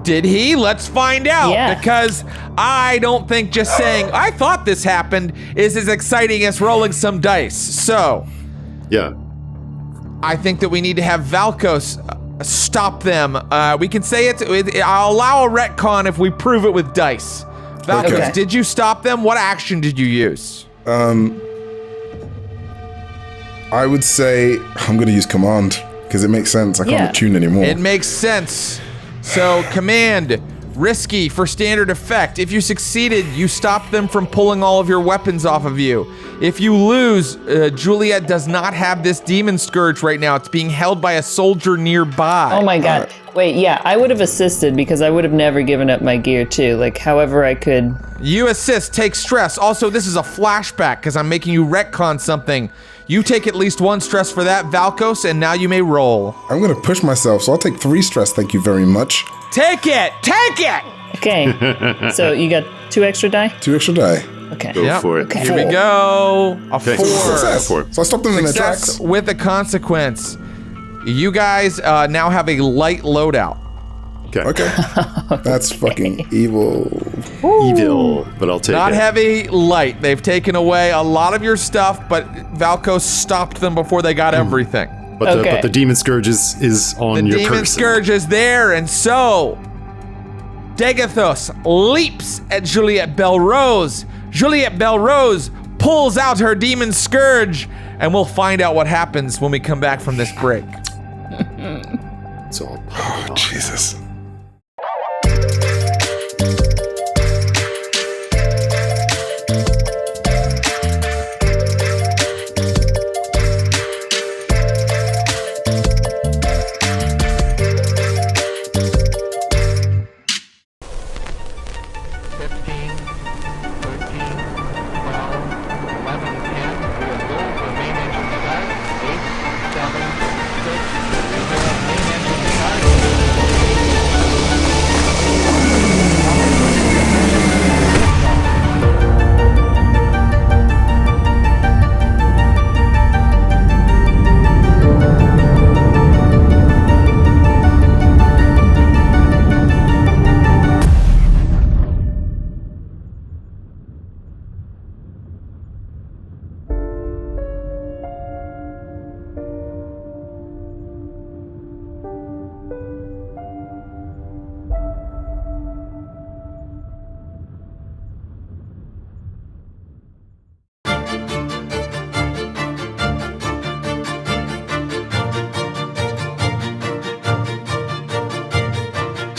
Did he? Let's find out. Yeah. Because I don't think just saying, I thought this happened, is as exciting as rolling some dice. So, Yeah. I think that we need to have Valkos stop them. We can say I'll allow a retcon if we prove it with dice. Valkos, Okay. did you stop them? What action did you use? I would say I'm going to use command because it makes sense. I can't Yeah. attune anymore. It makes sense. So, command, risky for standard effect. If you succeeded, you stop them from pulling all of your weapons off of you. If you lose, Juliet does not have this demon scourge right now. It's being held by a soldier nearby. Oh my god. Wait. Yeah. I would have assisted because I would have never given up my gear too. Like however I could. You assist, take stress. Also, this is a flashback because I'm making you retcon something. You take at least 1 stress for that, Valkos, and now you may roll. I'm going to push myself, so I'll take 3 stress. Thank you very much. Take it! Take it! Okay. So you got 2 extra die. 2 extra die. Okay. Go Yep. for it. Okay. Here we go. A 4. Success. Go for it. So I stopped them in their Success tracks. with a consequence. You guys now have a light loadout. Okay. That's fucking evil. Evil, but I'll take Not it. heavy, light. They've taken away a lot of your stuff, but Valkos stopped them before they got everything. But Okay. the demon scourge is on The your demon person. scourge is there, and so Degathos leaps at Juliet Belrose. Juliet Belrose pulls out her demon scourge, and we'll find out what happens when we come back from this break. It's all Jesus.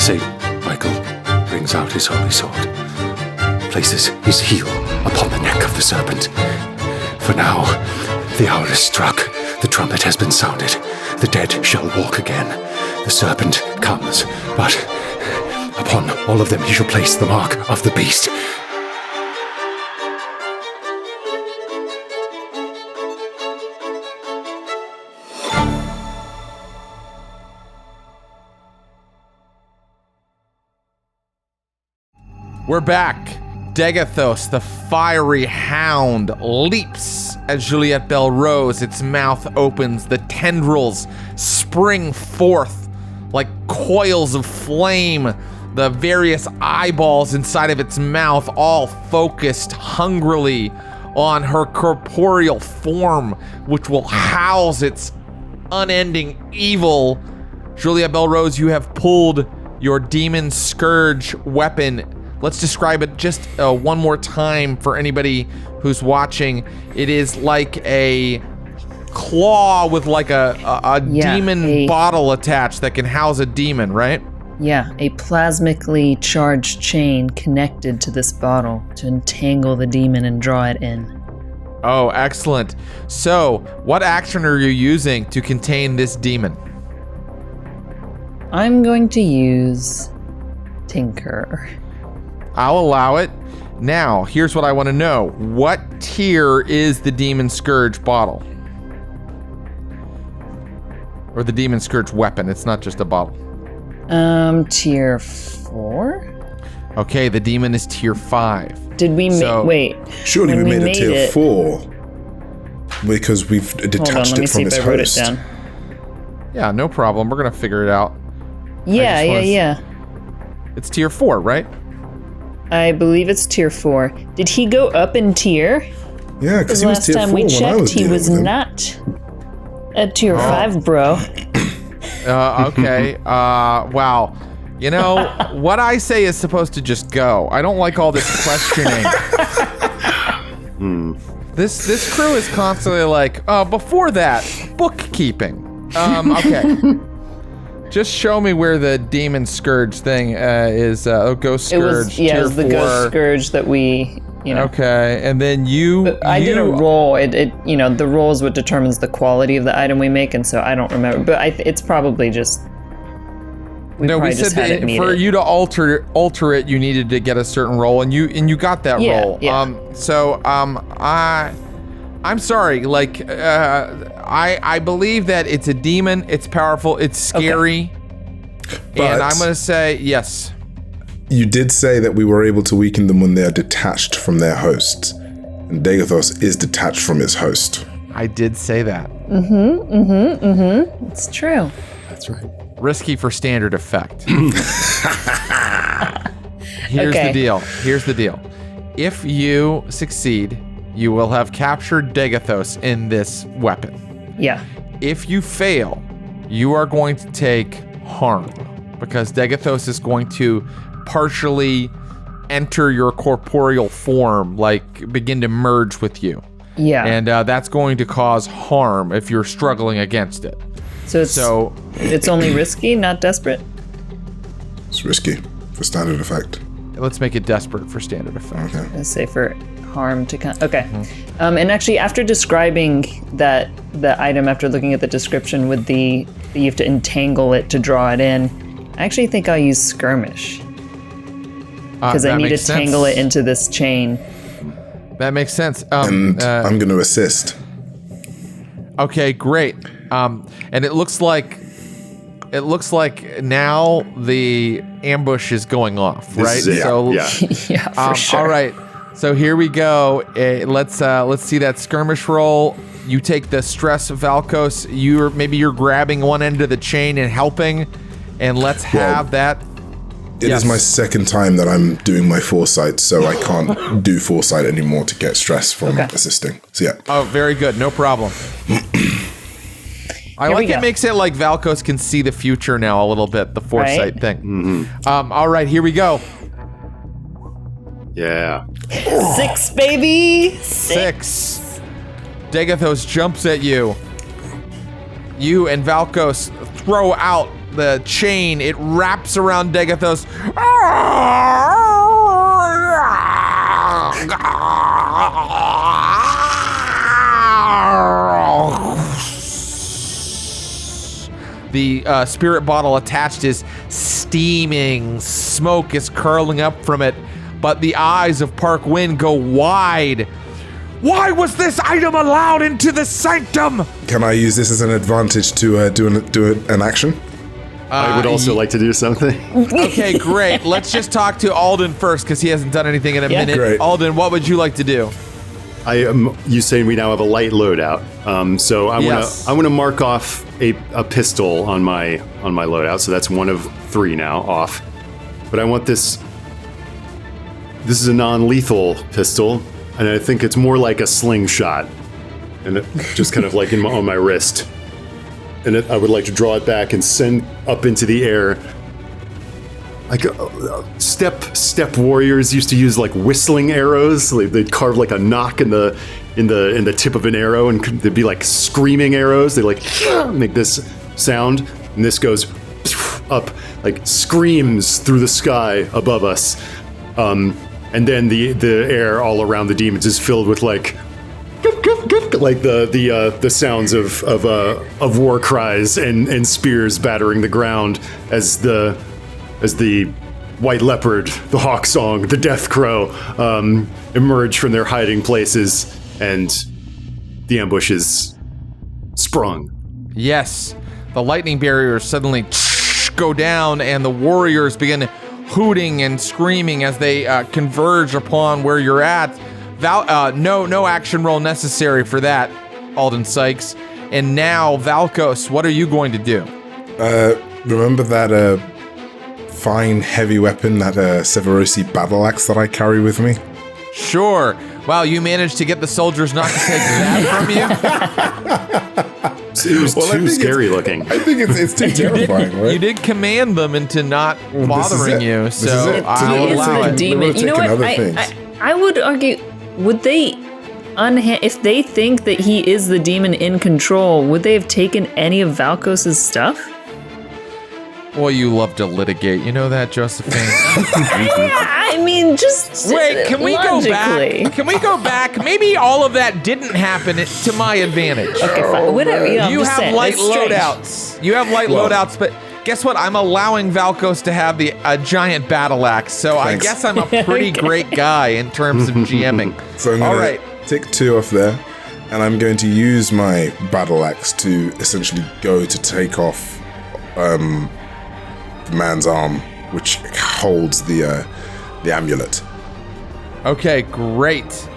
St. Michael brings out his holy sword, places his heel upon the neck of the serpent. For now, the hour is struck, the trumpet has been sounded, the dead shall walk again. The serpent comes, but upon all of them he shall place the mark of the beast. We're back. Degathos, the fiery hound, leaps as Juliette Bell Rose. Its mouth opens. The tendrils spring forth like coils of flame. The various eyeballs inside of its mouth all focused hungrily on her corporeal form, which will house its unending evil. Juliette Bell Rose, you have pulled your demon scourge weapon. Let's describe it just one more time for anybody who's watching. It is like a claw with like a demon bottle attached that can house a demon, right? Yeah, a plasmically charged chain connected to this bottle to entangle the demon and draw it in. Oh, excellent. So, what action are you using to contain this demon? I'm going to use Tinker. I'll allow it. Now, here's what I want to know. What tier is the Demon Scourge bottle? Or the Demon Scourge weapon? It's not just a bottle. Tier 4? Okay, the demon is tier 5. Did we wait. Surely we made it tier 4. Because we've detached it from its host. Hold on, let me see if I wrote it down. Yeah, no problem. We're going to figure it out. Yeah. It's tier 4, right? I believe it's tier 4. Did he go up in tier? Yeah, because he was tier 4 last time we checked, he was with him. not at tier 5, bro. Okay. Wow. You know, what I say is supposed to just go. I don't like all this questioning. This crew is constantly like, before that, bookkeeping. Okay. Just show me where the Demon Scourge thing is. Ghost Scourge. It was the Ghost Scourge that we, Okay, and then I did a roll. The roll is what determines the quality of the item we make, and so I don't remember. But it's probably just. We said that for you to alter it, you needed to get a certain roll, and you got that roll. Yeah. I'm sorry. Like, I believe that it's a demon. It's powerful. It's scary. Okay. And I'm gonna say yes. You did say that we were able to weaken them when they are detached from their hosts, and Degathos is detached from his host. I did say that. It's true. That's right. Risky for standard effect. Here's the deal. If you succeed, you will have captured Degathos in this weapon. Yeah. If you fail, you are going to take harm because Degathos is going to partially enter your corporeal form, like begin to merge with you. Yeah. And that's going to cause harm if you're struggling against it. So it's only risky, not desperate? It's risky for standard effect. Let's make it desperate for standard effect. Okay. Let's say for harm to come. Okay. And actually, after describing the item, after looking at the description with you have to entangle it to draw it in, I actually think I'll use skirmish. Because I need to tangle it into this chain. That makes sense. And I'm going to assist. Okay, great. And it looks like now the ambush is going off, right? Yeah, for sure. All right. So here we go. Let's see that skirmish roll. You take the stress of Valkos. You're grabbing one end of the chain and helping, and let's have that. It is my second time that I'm doing my foresight, so I can't do foresight anymore to get stress from assisting. So yeah. Oh, very good. No problem. I like it makes it like Valkos can see the future now a little bit, the foresight thing. Mm-hmm. All right, here we go. Yeah. 6, baby! 6. Degathos jumps at you. You and Valkos throw out the chain. It wraps around Degathos. The spirit bottle attached is steaming. Smoke is curling up from it, but the eyes of Park Wind go wide. Why was this item allowed into the sanctum? Can I use this as an advantage to do an action? I would also like to do something. Okay, great. Let's just talk to Alden first because he hasn't done anything in a minute. Great. Alden, what would you like to do? You saying we now have a light loadout. So I want to mark off a pistol on my loadout. So that's 1 of 3 now off. But I want this. This is a non-lethal pistol, and I think it's more like a slingshot, and it just kind of like on my wrist. And I would like to draw it back and send up into the air. Like step warriors used to use like whistling arrows. They'd carve like a knock in the tip of an arrow, and they'd be like screaming arrows. They like make this sound, and this goes up, like screams through the sky above us. And then the air all around the demons is filled with like the sounds of war cries and spears battering the ground as the white leopard, the hawk song, the death crow emerge from their hiding places, and the ambush is sprung. Yes, the lightning barriers suddenly go down, and the warriors begin hooting and screaming as they converge upon where you're at. No action roll necessary for that, Alden Sykes. And now, Valkos, what are you going to do? Remember that fine heavy weapon, that Severosi battle axe that I carry with me? Sure. Wow, you managed to get the soldiers not to take that from you? It was too scary looking. I think it's too terrifying, right? You did command them into not bothering you, so He is the demon. You know what? I would argue, would they if they think that he is the demon in control, would they have taken any of Valkos' stuff? Well, you love to litigate. You know that, Josephine? I mean, just wait, can we logically. go back? Can we go back? Maybe all of that didn't happen to my advantage. Okay, fine. Whatever. You have light loadouts. You have light loadouts, but guess what? I'm allowing Valkos to have a giant battle axe, so I guess I'm a pretty great guy in terms of GMing. So I'm going to tick 2 off there, and I'm going to use my battle axe to essentially go to take off the man's arm, which holds the amulet. Okay, great.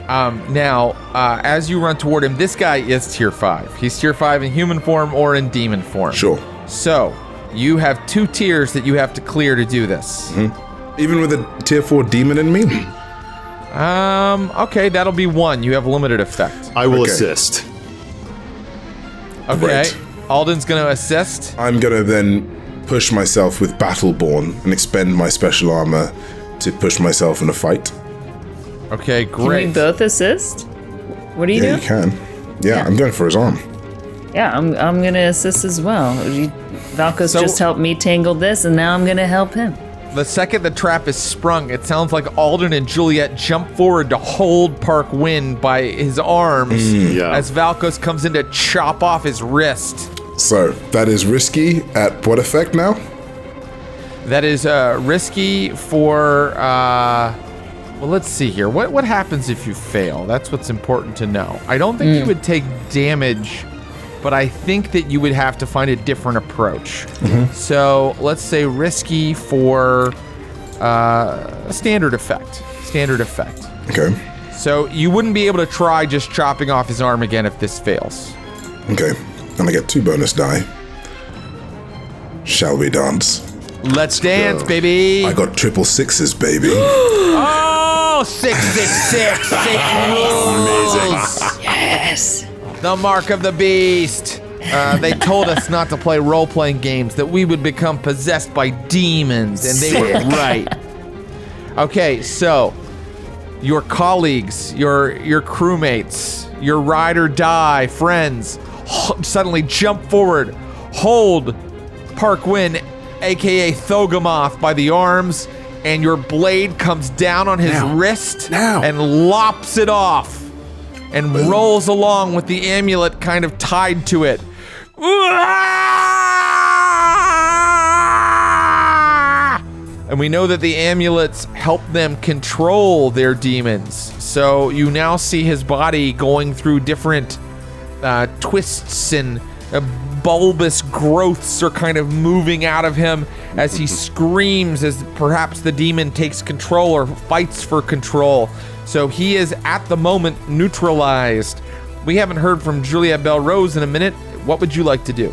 Now, as you run toward him, this guy is tier 5. He's tier 5 in human form or in demon form. Sure. So, you have 2 tiers that you have to clear to do this. Mm-hmm. Even with a tier 4 demon in me? Okay, that'll be 1. You have limited effect. I will assist. Okay, Great. Alden's going to assist. I'm going to then push myself with Battleborn and expend my special armor to push myself in a fight. Okay, great. Can we both assist? What are you Yeah, doing? you can. Yeah, I'm going for his arm. Yeah, I'm gonna assist as well. Valkos just helped me tangle this, and now I'm gonna help him. The second the trap is sprung, it sounds like Alden and Juliet jump forward to hold Park Wind by his arms as Valkos comes in to chop off his wrist. So, that is risky at what effect now? That is risky for, well, let's see here. What happens if you fail? That's what's important to know. I don't think you would take damage, but I think that you would have to find a different approach. So let's say risky for a standard effect. Standard effect. Okay. So you wouldn't be able to try just chopping off his arm again if this fails. Okay. And I get 2 bonus die. Shall we dance? Let's dance, baby. I got 666s, baby. Oh, 666. Amazing. Yes. The mark of the beast. They told us not to play role-playing games, that we would become possessed by demons, and they were right. Okay, so your colleagues, your crewmates, your ride or die friends suddenly jump forward, hold Parkwin, aka Thogomoth, by the arms, and your blade comes down on his wrist and lops it off and rolls along with the amulet kind of tied to it. And we know that the amulets help them control their demons. So you now see his body going through different twists and bulbous growths are kind of moving out of him as he screams as perhaps the demon takes control or fights for control. So he is at the moment neutralized. We haven't heard from Juliet Belrose in a minute. What would you like to do?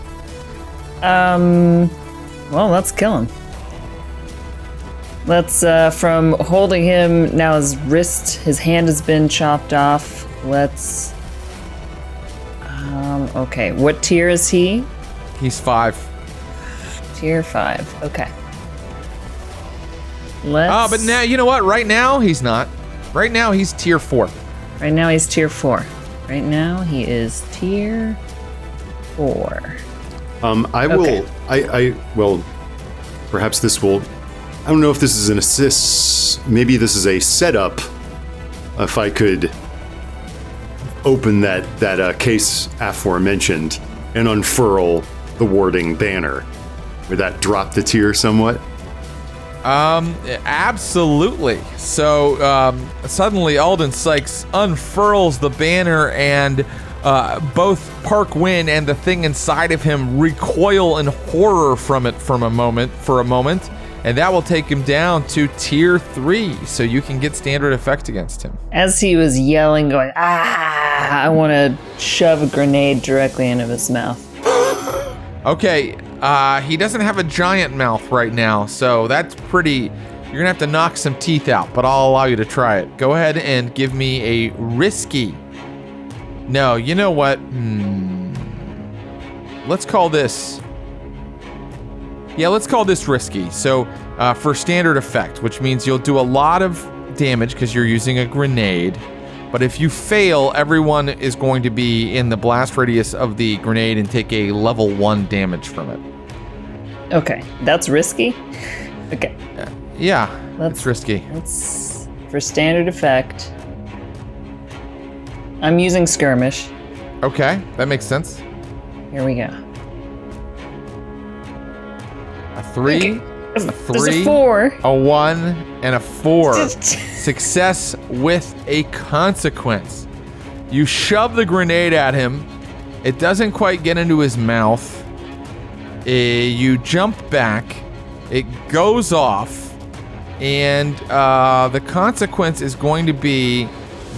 Well, let's kill him. Let's, from holding him, now his wrist, his hand has been chopped off. Let's, okay. What tier is he? He's 5. Tier 5, okay. Let's... but now, you know what? Right now, he's not. Right now, he's tier 4. Right now, he's tier 4. Right now, he is tier 4. Well, perhaps this will... I don't know if this is an assist. Maybe this is a setup. If I could open that case aforementioned and unfurl the warding banner, would that drop the tier somewhat? Absolutely. So suddenly Alden Sykes unfurls the banner and both Parkwin and the thing inside of him recoil in horror from it for a moment. And that will take him down to tier 3, so you can get standard effect against him. As he was yelling, going, I want to shove a grenade directly into his mouth. Okay, he doesn't have a giant mouth right now, so that's pretty... You're going to have to knock some teeth out, but I'll allow you to try it. Go ahead and give me a risky... No, you know what? Let's call this... Yeah, let's call this risky. So for standard effect, which means you'll do a lot of damage because you're using a grenade. But if you fail, everyone is going to be in the blast radius of the grenade and take a level 1 damage from it. Okay, that's risky? Okay. Yeah, that's risky. That's for standard effect. I'm using skirmish. Okay, that makes sense. Here we go. A 3, okay. A 3, There's a 4, a 1, and a 4. Success with a consequence. You shove the grenade at him. It doesn't quite get into his mouth. You jump back. It goes off. And the consequence is going to be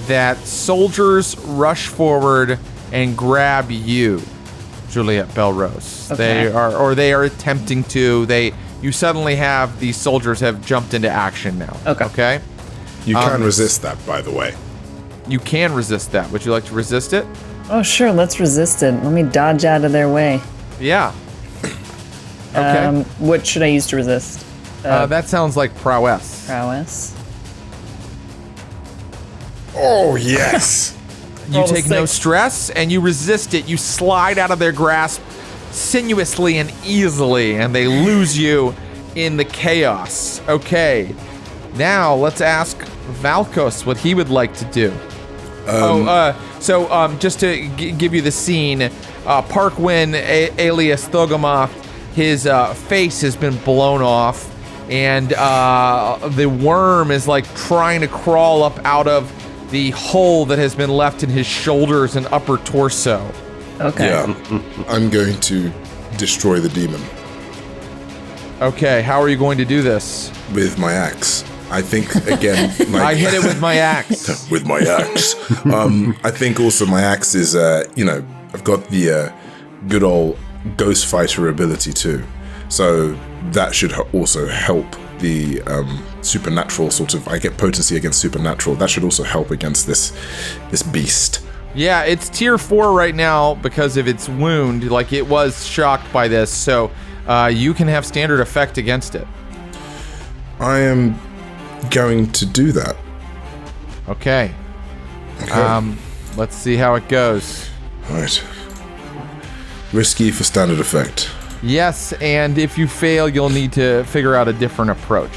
that soldiers rush forward and grab you, Juliet Belrose. Okay. They are attempting to. You suddenly have these soldiers have jumped into action now. Okay. You can resist that, by the way. You can resist that. Would you like to resist it? Oh, sure. Let's resist it. Let me dodge out of their way. Yeah. Okay. What should I use to resist? That sounds like prowess. Prowess. Oh, yes. You take no stress, and you resist it. You slide out of their grasp sinuously and easily, and they lose you in the chaos. Okay. Now, let's ask Valkos what he would like to do. Just to give you the scene, Parkwin, alias Thogomoth, his face has been blown off, and the worm is like trying to crawl up out of the hole that has been left in his shoulders and upper torso. Okay. Yeah. I'm going to destroy the demon. Okay, how are you going to do this? With my axe. I think, again... I hit it with my axe. With my axe. I think also my axe is, I've got the good old ghost fighter ability too. So that should also help the supernatural sort of... I get potency against supernatural. That should also help against this beast. Yeah, it's tier 4 right now because of its wound. Like, it was shocked by this, so you can have standard effect against it. I am going to do that. Okay. Let's see how it goes. Right. Risky for standard effect. Yes, and if you fail, you'll need to figure out a different approach.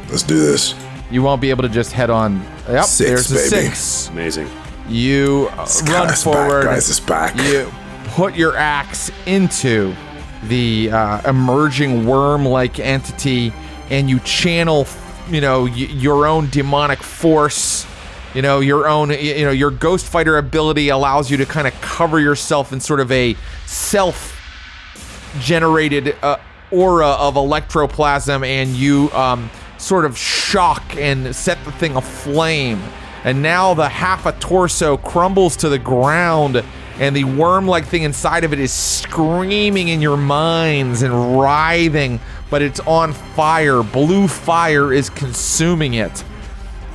Let's do this. You won't be able to just head on. Yep, 6, there's a baby. 6. Amazing. You run Guys, forward. Guys, it's back. You put your axe into the emerging worm-like entity, and you channel, your own demonic force. Your own, your ghost fighter ability allows you to kind of cover yourself in sort of a self-generated aura of electroplasm, and you sort of shock and set the thing aflame. And now the half a torso crumbles to the ground, and the worm-like thing inside of it is screaming in your minds and writhing, but it's on fire. Blue fire is consuming it.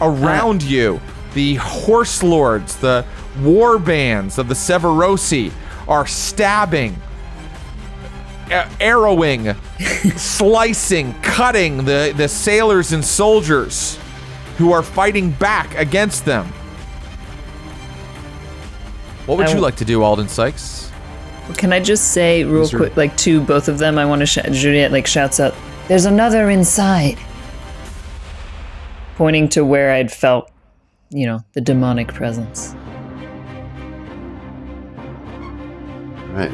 Around you, the horse lords, the war bands of the Severosi are stabbing, arrowing, slicing, cutting the sailors and soldiers who are fighting back against them. What would you like to do, Alden Sykes? Can I just say real quick, to both of them, I want to Juliet shouts out, "There's another inside," pointing to where I'd felt, the demonic presence. Right.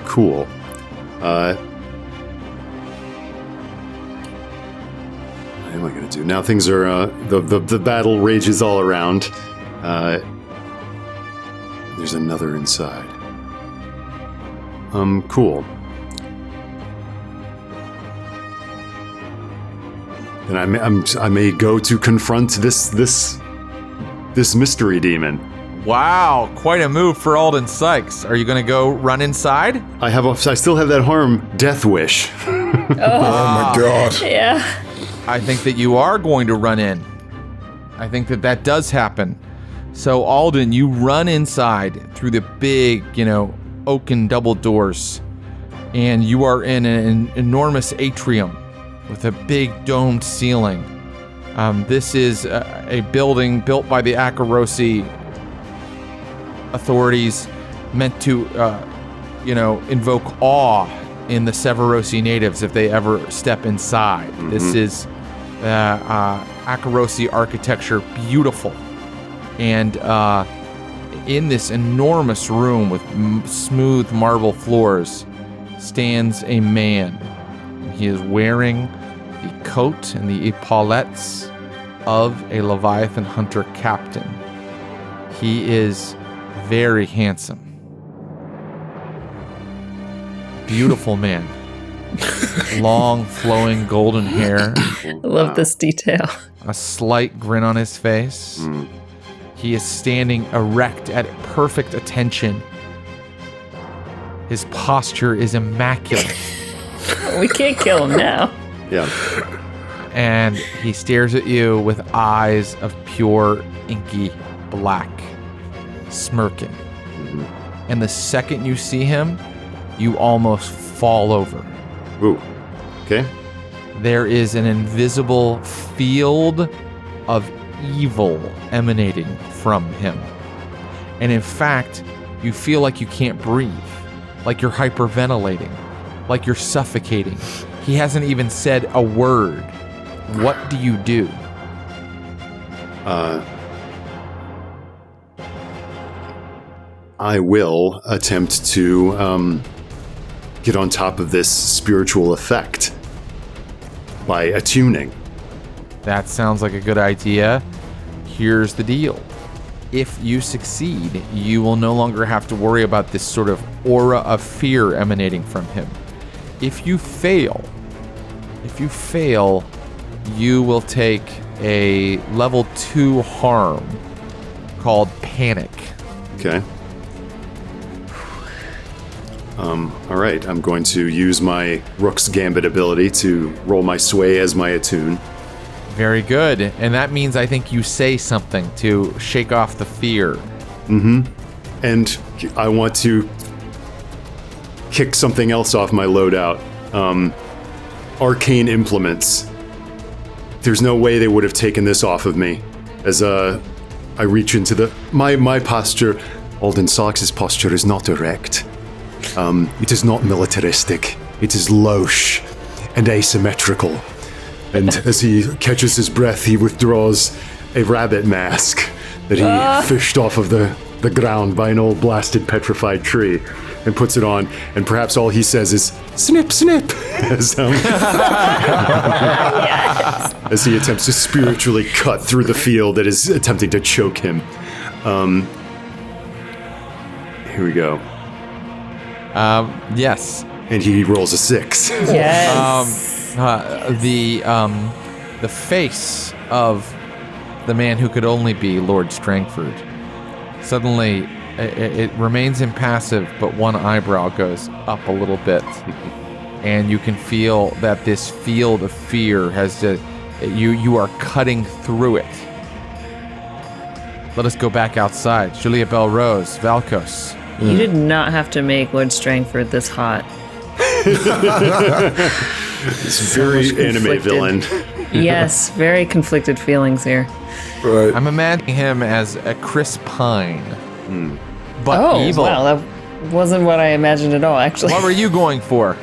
Cool. What am I going to do? Now things are, the battle rages all around. There's another inside. Cool. Then I may go to confront this mystery demon. Wow, quite a move for Alden Sykes. Are you going to go run inside? I still have that harm death wish. Oh my god. Yeah. I think that you are going to run in. I think that does happen. So Alden, you run inside through the big, oaken double doors, and you are in an enormous atrium with a big domed ceiling. This is a building built by the Akarosi authorities, meant to, invoke awe in the Severosi natives if they ever step inside. Mm-hmm. This is Akarosi architecture, beautiful. And in this enormous room with smooth marble floors stands a man. He is wearing the coat and the epaulettes of a Leviathan hunter captain. He is very handsome. Beautiful man. Long, flowing golden hair. I love this detail. A slight grin on his face. Mm. He is standing erect at perfect attention. His posture is immaculate. We can't kill him now. Yeah. And he stares at you with eyes of pure, inky black, smirking. Mm-hmm. And the second you see him, you almost fall over. Ooh. Okay. There is an invisible field of evil emanating from him. And in fact, you feel like you can't breathe, like you're hyperventilating, like you're suffocating. He hasn't even said a word. What do you do? I will attempt to get on top of this spiritual effect by attuning. That sounds like a good idea. Here's the deal. If you succeed, you will no longer have to worry about this sort of aura of fear emanating from him. If you fail, you will take a level 2 harm called panic. Okay. All right, I'm going to use my Rook's Gambit ability to roll my sway as my attune. Very good. And that means I think you say something to shake off the fear. Mm-hmm. And I want to kick something else off my loadout. Arcane implements. There's no way they would have taken this off of me. As I reach into my posture, Alden Sachs's posture is not erect. It is not militaristic. It is louche and asymmetrical. And as he catches his breath, he withdraws a rabbit mask that he fished off of the ground by an old blasted petrified tree and puts it on. And perhaps all he says is, snip, snip, as he attempts to spiritually cut through the field that is attempting to choke him. Here we go. Yes. And he rolls a 6. Yes. The face of the man who could only be Lord Strangford suddenly it remains impassive, but one eyebrow goes up a little bit, and you can feel that this field of fear has just you are cutting through it. Let us go back outside. Julia Bell Rose, Valkos. You did not have to make Lord Strangford this hot. It's very anime villain. Yes, very conflicted feelings here. Right. I'm imagining him as a Chris Pine, but evil. Wow, that wasn't what I imagined at all, actually. What were you going for?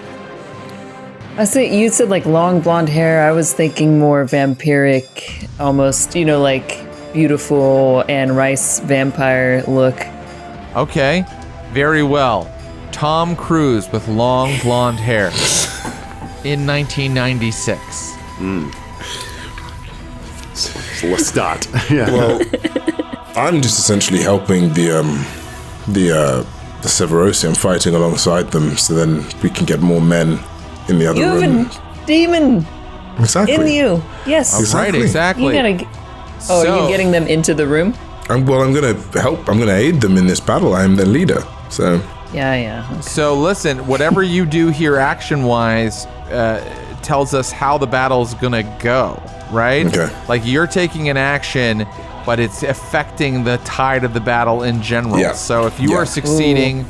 You said like long blonde hair. I was thinking more vampiric, almost, like beautiful Anne Rice vampire look. Okay, very well. Tom Cruise with long blonde hair in 1996. Lestat. Yeah. Well, I'm just essentially helping the Severosi. I'm fighting alongside them, so then we can get more men in the other You have room. a demon Exactly. in you. Yes. Right, exactly. You gotta. Are you getting them into the room? I'm gonna help. I'm gonna aid them in this battle. I'm their leader. So Yeah. So listen, whatever you do here action-wise tells us how the battle's gonna go, right? Okay. Like you're taking an action, but it's affecting the tide of the battle in general. Yeah. So if you are succeeding,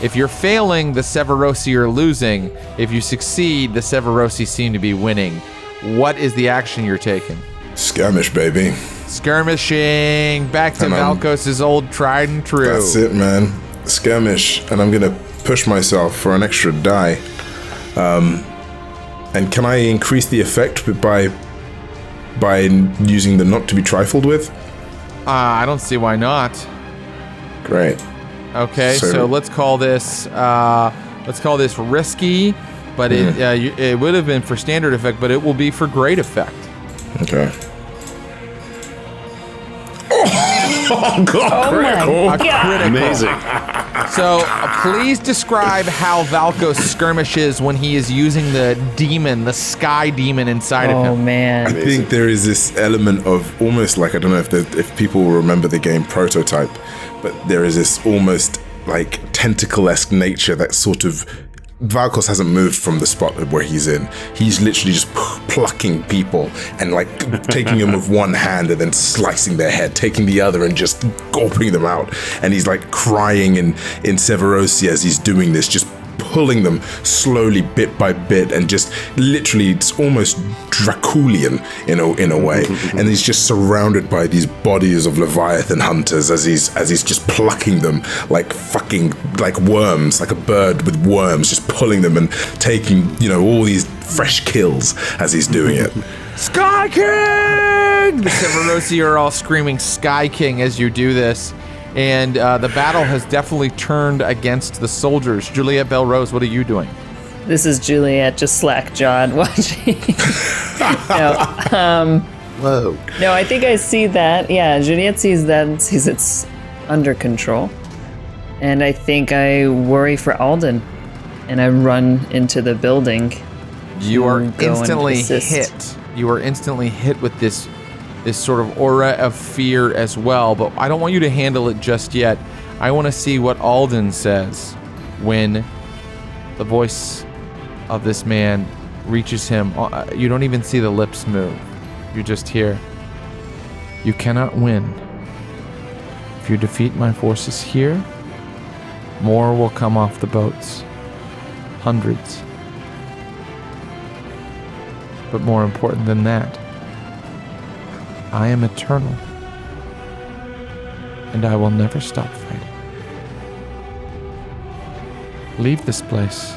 if you're failing, the Severosi are losing. If you succeed, the Severosi seem to be winning. What is the action you're taking? skirmish, baby. Skirmishing. Back to Valkos' old tried and true. That's it, man. Skirmish, and I'm gonna push myself for an extra die. And can I increase the effect by using the not to be trifled with? I don't see why not. Great. Okay, so let's call this risky, but it would have been for standard effect, but it will be for great effect. Okay. Oh my A critical. Amazing. So please describe how Valkos skirmishes when he is using the demon, the sky demon inside of Oh him. man. I think there is this element of almost like, I don't know if people will remember the game Prototype, but there is this almost like tentacle-esque nature that sort of Valkos hasn't moved from the spot where he's in. He's literally just plucking people and like taking them with one hand and then slicing their head, taking the other and just gulping them out. And he's like crying in Severosi as he's doing this, just pulling them slowly bit by bit, and just literally it's almost Draculian in a way. And he's just surrounded by these bodies of Leviathan hunters as he's just plucking them like fucking like worms, like a bird with worms, just pulling them and taking, all these fresh kills as he's doing it. Sky King! The Severosi are all screaming Sky King as you do this. And the battle has definitely turned against the soldiers. Juliet Bell Rose, what are you doing? This is Juliet just slack-jawed watching. Whoa. No, I think I see that. Yeah, Juliet sees that and sees it's under control. And I think I worry for Alden. And I run into the building. You are go and instantly assist. hit. You are instantly hit with this sort of aura of fear as well, but I don't want you to handle it just yet. I want to see what Alden says when the voice of this man reaches him. You don't even see the lips move. You just hear, "You cannot win. If you defeat my forces here, more will come off the boats. Hundreds. But more important than that, I am eternal, and I will never stop fighting." Leave this place.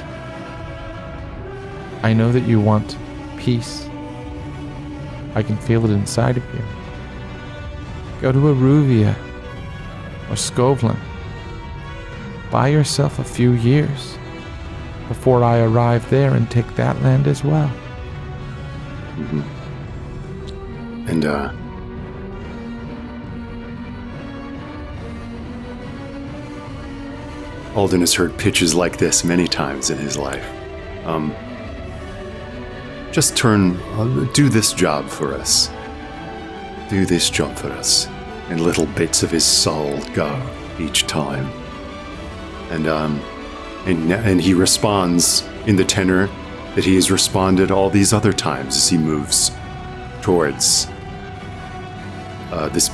I know that you want peace. I can feel it inside of you. Go to Aruvia or Skovlin. Buy yourself a few years before I arrive there and take that land as well. Mm-hmm. And, Alden has heard pitches like this many times in his life. Just do this job for us. Do this job for us. And little bits of his soul go each time. And he responds in the tenor that he has responded all these other times as he moves towards this,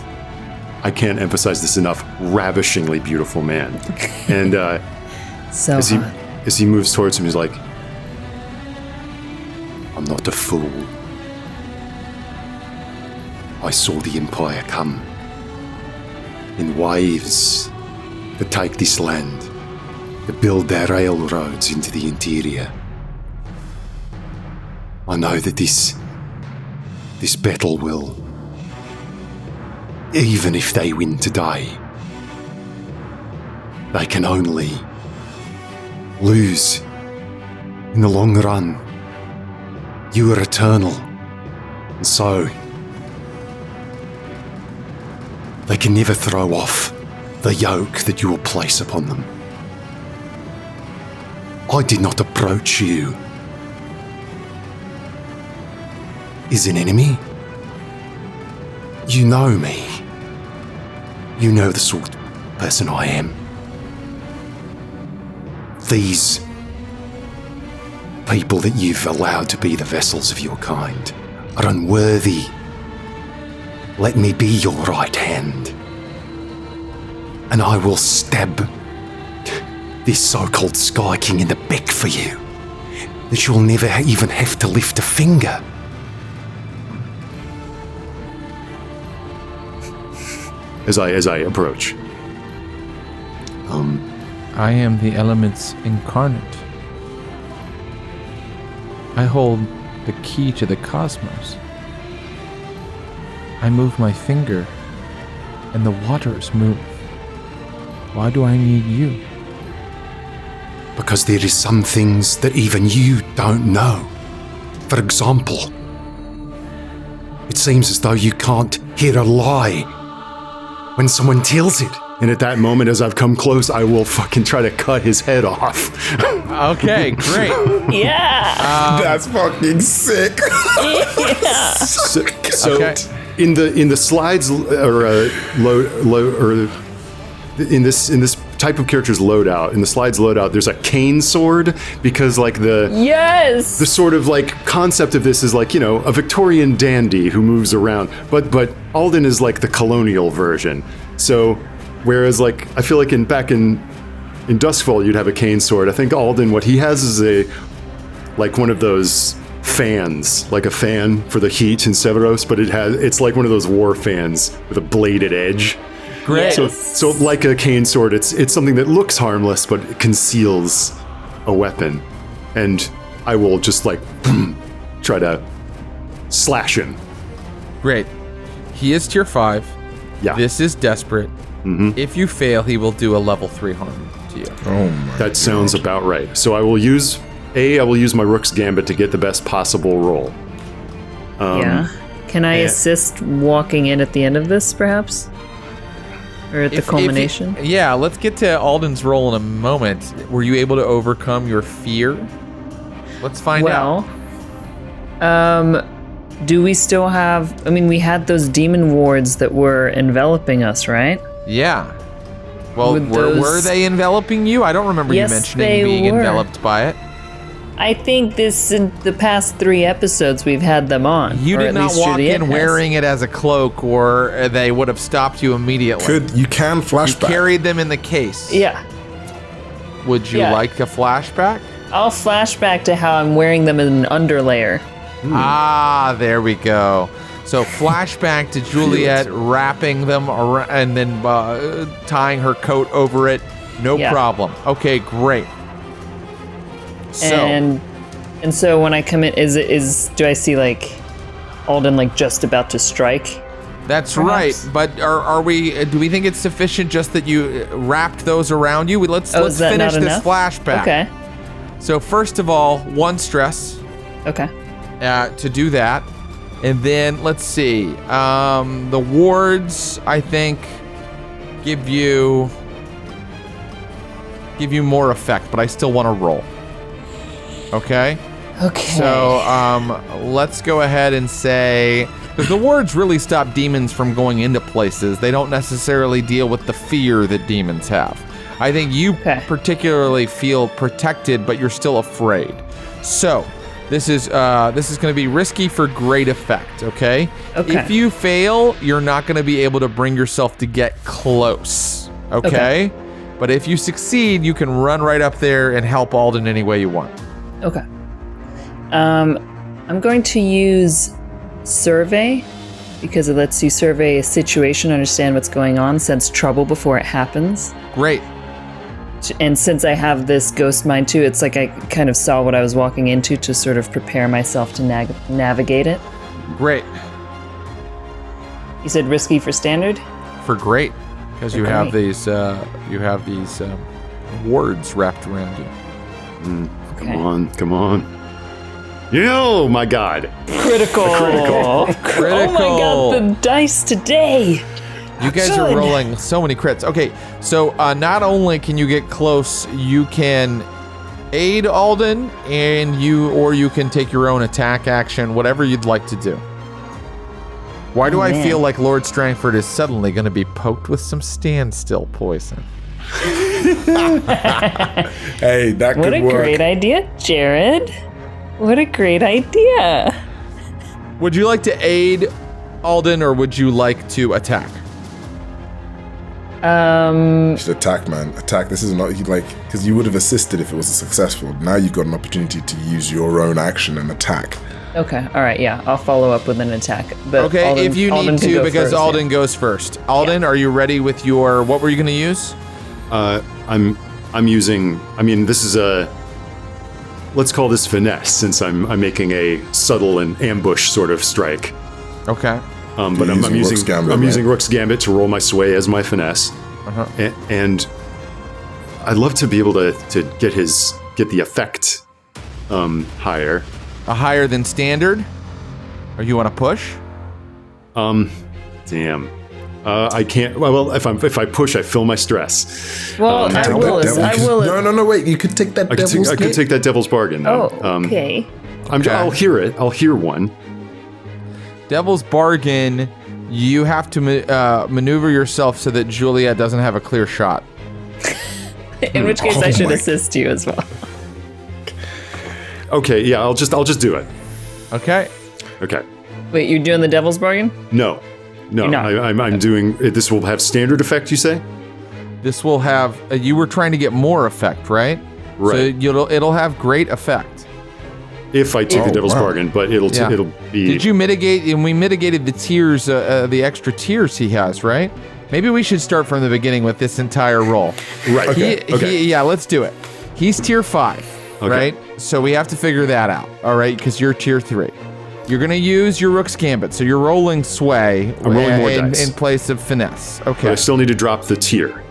I can't emphasize this enough, ravishingly beautiful man. And So as he moves towards him, he's like, I'm not a fool. I saw the Empire come in waves to take this land, to build their railroads into the interior. I know that this battle will, even if they win today, they can only lose in the long run. You are eternal, and so they can never throw off the yoke that you will place upon them. I did not approach you as an enemy. You know me. You know the sort of person I am. These people that you've allowed to be the vessels of your kind are unworthy. Let me be your right hand, and I will stab this so-called Sky King in the back for you, that you'll never even have to lift a finger. As I approach, I am the elements incarnate. I hold the key to the cosmos. I move my finger, and the waters move. Why do I need you? because there is some things that even you don't know. For example, it seems as though you can't hear a lie when someone tells it. And at that moment, as I've come close, I will fucking try to cut his head off. Okay, great. Yeah. That's fucking sick. Yeah. So Okay. in the slides in this type of character's loadout, in the slides loadout, there's a cane sword, because like the Yes. sort of like concept of this is like, you know, a Victorian dandy who moves around, but Alden is like the colonial version. So whereas like I feel like back in Doskvol you'd have a cane sword, I think Alden, what he has is like one of those fans, like a fan for the heat in Severos, but it's like one of those war fans with a bladed edge. Great. So like a cane sword, it's something that looks harmless, but it conceals a weapon. And I will just like try to slash him. Great. He is tier 5. Yeah. This is desperate. Mm-hmm. If you fail, he will do a level 3 harm to you. Oh my That sounds about right. So I will use my Rook's Gambit to get the best possible roll. Yeah. Can I assist walking in at the end of this, perhaps? Or at the culmination? Yeah, let's get to Alden's roll in a moment. Were you able to overcome your fear? Let's find out. Do we still have... I mean, we had those demon wards that were enveloping us, right? Yeah. Well, Would were those- they enveloping you? I don't remember Yes, you mentioning they being were. enveloped by it. I think in the past 3 episodes we've had them on. You or did at not least walk Juliet in has. wearing it as a cloak, or they would have stopped you immediately. You can You flashback. carried them in the case. Yeah. Would you Yeah. like a flashback? I'll flash back to how I'm wearing them in an underlayer. Ah, there we go. So flashback to Juliet wrapping them around and then tying her coat over it. No Yeah. problem. Okay, great. And so when I come in, do I see like Alden like just about to strike? That's Perhaps? right. But are we? Do we think it's sufficient just that you wrapped those around you? Let's is that finish not this enough? flashback. Okay. So first of all, 1 stress Okay. to do that, and then let's see. The wards, I think, give you more effect, but I still want to roll. Okay. Okay. So let's go ahead and say, because the wards really stop demons from going into places. They don't necessarily deal with the fear that demons have. I think you particularly feel protected, but you're still afraid. So this is going to be risky for great effect. Okay. If you fail, you're not going to be able to bring yourself to get close. Okay. But if you succeed, you can run right up there and help Alden any way you want. Okay. I'm going to use survey because it lets you survey a situation, understand what's going on, sense trouble before it happens. Great. And since I have this ghost mind too, it's like I kind of saw what I was walking into to sort of prepare myself to navigate it. Great. You said risky for standard? For great, because you have these wards wrapped around you. Come on. Oh my God. Critical. Oh my God, the dice today. You guys are rolling so many crits. Okay, so not only can you get close, you can aid Alden, and you can take your own attack action, whatever you'd like to do. Why do I feel like Lord Strangford is suddenly going to be poked with some standstill poison? Hey, that could work. What a great idea, Jared. What a great idea. Would you like to aid Alden, or would you like to attack? Just attack, man. Attack. This is not like, because you would have assisted if it was successful. Now you've got an opportunity to use your own action and attack. Okay, all right, yeah, I'll follow up with an attack. But Okay, Alden, if you Alden need can to, go because first, Alden goes first. Alden, are you ready with your? What were you going to use? I'm using. I mean, this is a. Let's call this finesse, since I'm making a subtle and ambush sort of strike. Okay. But I'm using Rook's Gambit to roll my sway as my finesse. And I'd love to be able to get the effect higher. Higher than standard? Or you want to push? Damn. I can't. Well, if I push, I feel my stress. Well, I will. No, wait. You could take that I could take that devil's bargain, though. Oh, okay. I'll hear it. I'll hear one. Devil's bargain. You have to maneuver yourself so that Julia doesn't have a clear shot. In which case, I should assist you as well. Okay, yeah, I'll just do it. Okay. Okay. Wait, you're doing the devil's bargain? No, You're not. I'm doing. This will have standard effect, you say? This will have. You were trying to get more effect, right? Right. So it'll have great effect. If I take the devil's bargain, but it'll be. Did you mitigate? And we mitigated the tiers, the extra tiers he has, right? Maybe we should start from the beginning with this entire roll. Right. Okay. Yeah, let's do it. He's tier 5, right? So we have to figure that out, all right? Because you're tier 3. You're going to use your Rook's Gambit, so you're rolling sway I'm rolling more dice. in place of finesse. Okay. But I still need to drop the tier.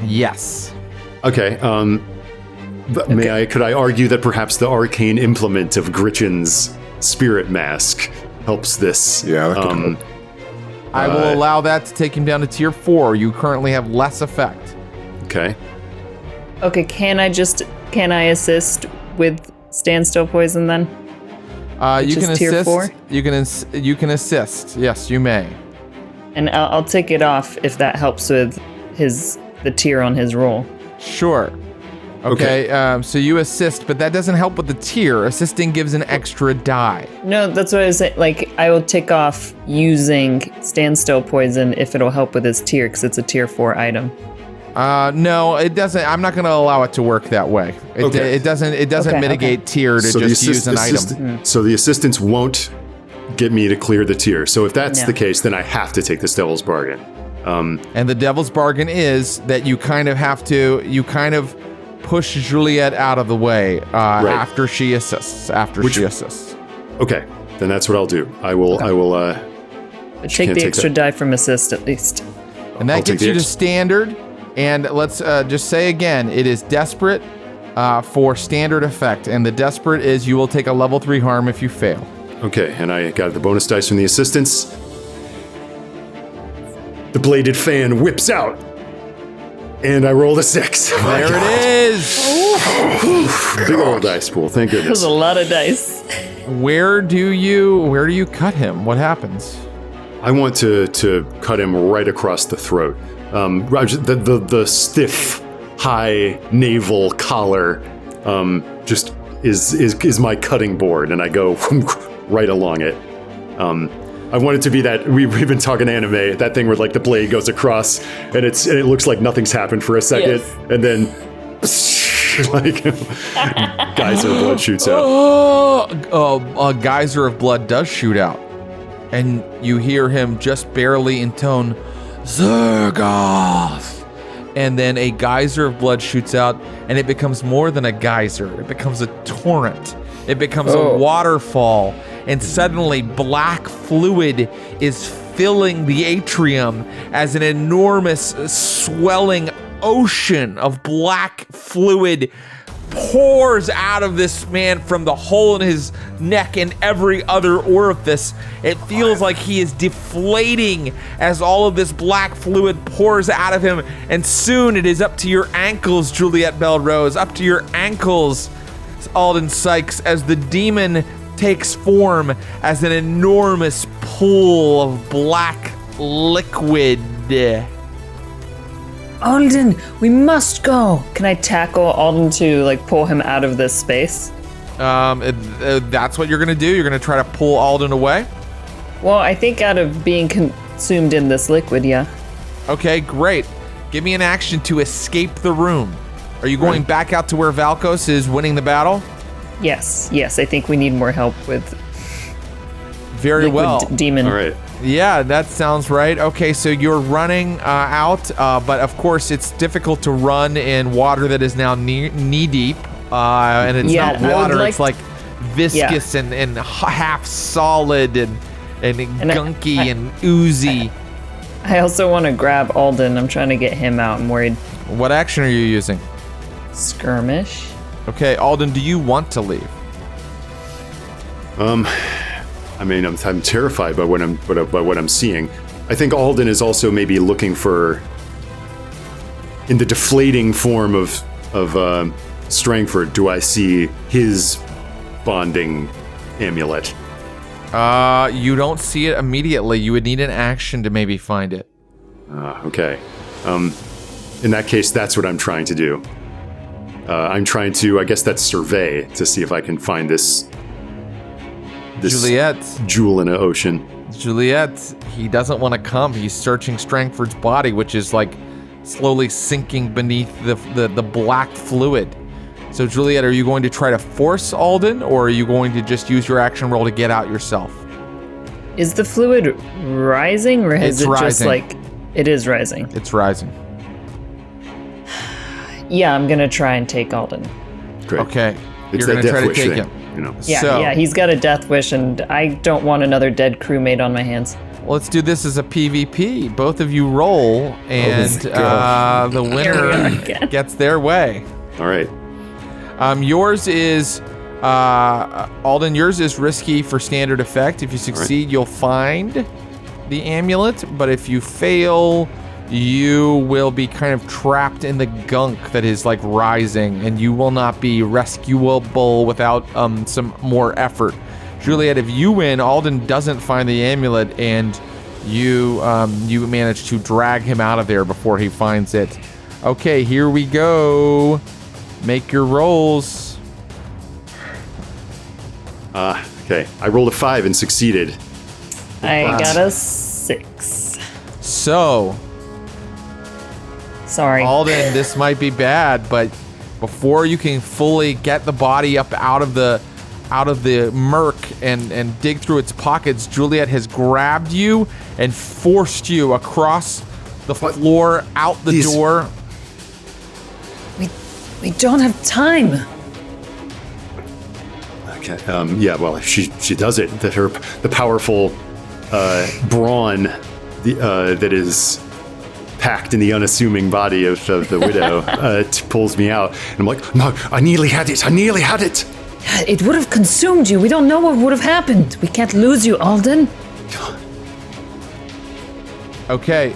Yes. Okay. But could I argue that perhaps the arcane implement of Gritchin's spirit mask helps this? Yeah, that could help. I will allow that to take him down to tier 4. You currently have less effect. Okay. Okay, can I assist with standstill poison then? You can tier assist. 4? You can assist. Yes, you may. And I'll take it off if that helps with the tier on his roll. Sure. Okay. So you assist, but that doesn't help with the tier. Assisting gives an extra die. No, that's what I was saying. Like, I will tick off using standstill poison if it'll help with his tier, because it's a tier 4 item. No, it doesn't. I'm not going to allow it to work that way. It doesn't mitigate tier to just use an item. So the assistance won't get me to clear the tier. So if that's the case, then I have to take this devil's bargain. And the devil's bargain is that you kind of push Juliet out of the way after she assists. Okay, then that's what I'll do. I will. Take the extra die from assist at least. And that gets you to standard. And let's just say again, it is desperate for standard effect. And the desperate is you will take a level 3 harm if you fail. Okay, and I got the bonus dice from the assistants. The bladed fan whips out. And I rolled a 6. There it is. Big old dice pool, thank That was goodness. a lot of dice. Where do you cut him? What happens? I want to cut him right across the throat. The stiff, high naval collar just is my cutting board, and I go right along it. I want it to be that we've been talking anime, that thing where like the blade goes across, and it looks like nothing's happened for a second, Yes. and then like geyser of blood shoots out. A geyser of blood does shoot out. And you hear him just barely intone, Zergoth! And then a geyser of blood shoots out, and it becomes more than a geyser. It becomes a torrent. It becomes a waterfall. And suddenly, black fluid is filling the atrium as an enormous, swelling ocean of black fluid pours out of this man from the hole in his neck and every other orifice. It feels like he is deflating as all of this black fluid pours out of him, and soon it is up to your ankles, Juliet Belrose, up to your ankles, Alden Sykes, as the demon takes form as an enormous pool of black liquid. Alden, we must go. Can I tackle Alden to like pull him out of this space? That's what you're gonna do. You're gonna try to pull Alden away. Well, I think out of being consumed in this liquid, yeah. Okay, great. Give me an action to escape the room. Are you going back out to where Valkos is winning the battle? Yes. I think we need more help with Very liquid well. demon. All right. Yeah, that sounds right. Okay, so you're running out, but of course it's difficult to run in water that is now knee deep, and it's not water. It's like viscous and half solid and gunky and oozy. I also want to grab Alden. I'm trying to get him out. I'm worried. What action are you using? Skirmish. Okay, Alden, do you want to leave? I mean, I'm terrified by what I'm seeing. I think Alden is also maybe looking for, in the deflating form of Strangford, do I see his bonding amulet? You don't see it immediately. You would need an action to maybe find it. Okay. In that case, that's what I'm trying to do. I'm trying to, I guess that's survey, to see if I can find this Juliet. jewel in an ocean. Juliet, he doesn't want to come. He's searching Strangford's body, which is like slowly sinking beneath the black fluid. So Juliet, are you going to try to force Alden, or are you going to just use your action roll to get out yourself? Is the fluid rising, or is It's it just rising. like it is rising? It's rising. Yeah, I'm gonna try and take Alden. Great. Okay. It's You're that going to try death to wish take thing, him. you know. Yeah, he's got a death wish, and I don't want another dead crewmate on my hands. Well, let's do this as a PvP. Both of you roll, and the winner gets their way. All right. Yours is, Alden, yours is risky for standard effect. If you succeed, you'll find the amulet, but if you fail, you will be kind of trapped in the gunk that is like rising, and you will not be rescuable without some more effort. Juliet, if you win, Alden doesn't find the amulet, and you manage to drag him out of there before he finds it. Okay, here we go. Make your rolls. Okay. I rolled a 5 and succeeded. I got a 6. So, Sorry. Alden, this might be bad, but before you can fully get the body up out of the murk and dig through its pockets, Juliet has grabbed you and forced you across the floor, out the door. We don't have time. Okay. Yeah. Well, she does it. That the powerful brawn that is packed in the unassuming body of the widow pulls me out, and I'm like, no, I nearly had it. It would have consumed you. We don't know what would have happened. We can't lose you, Alden. Okay,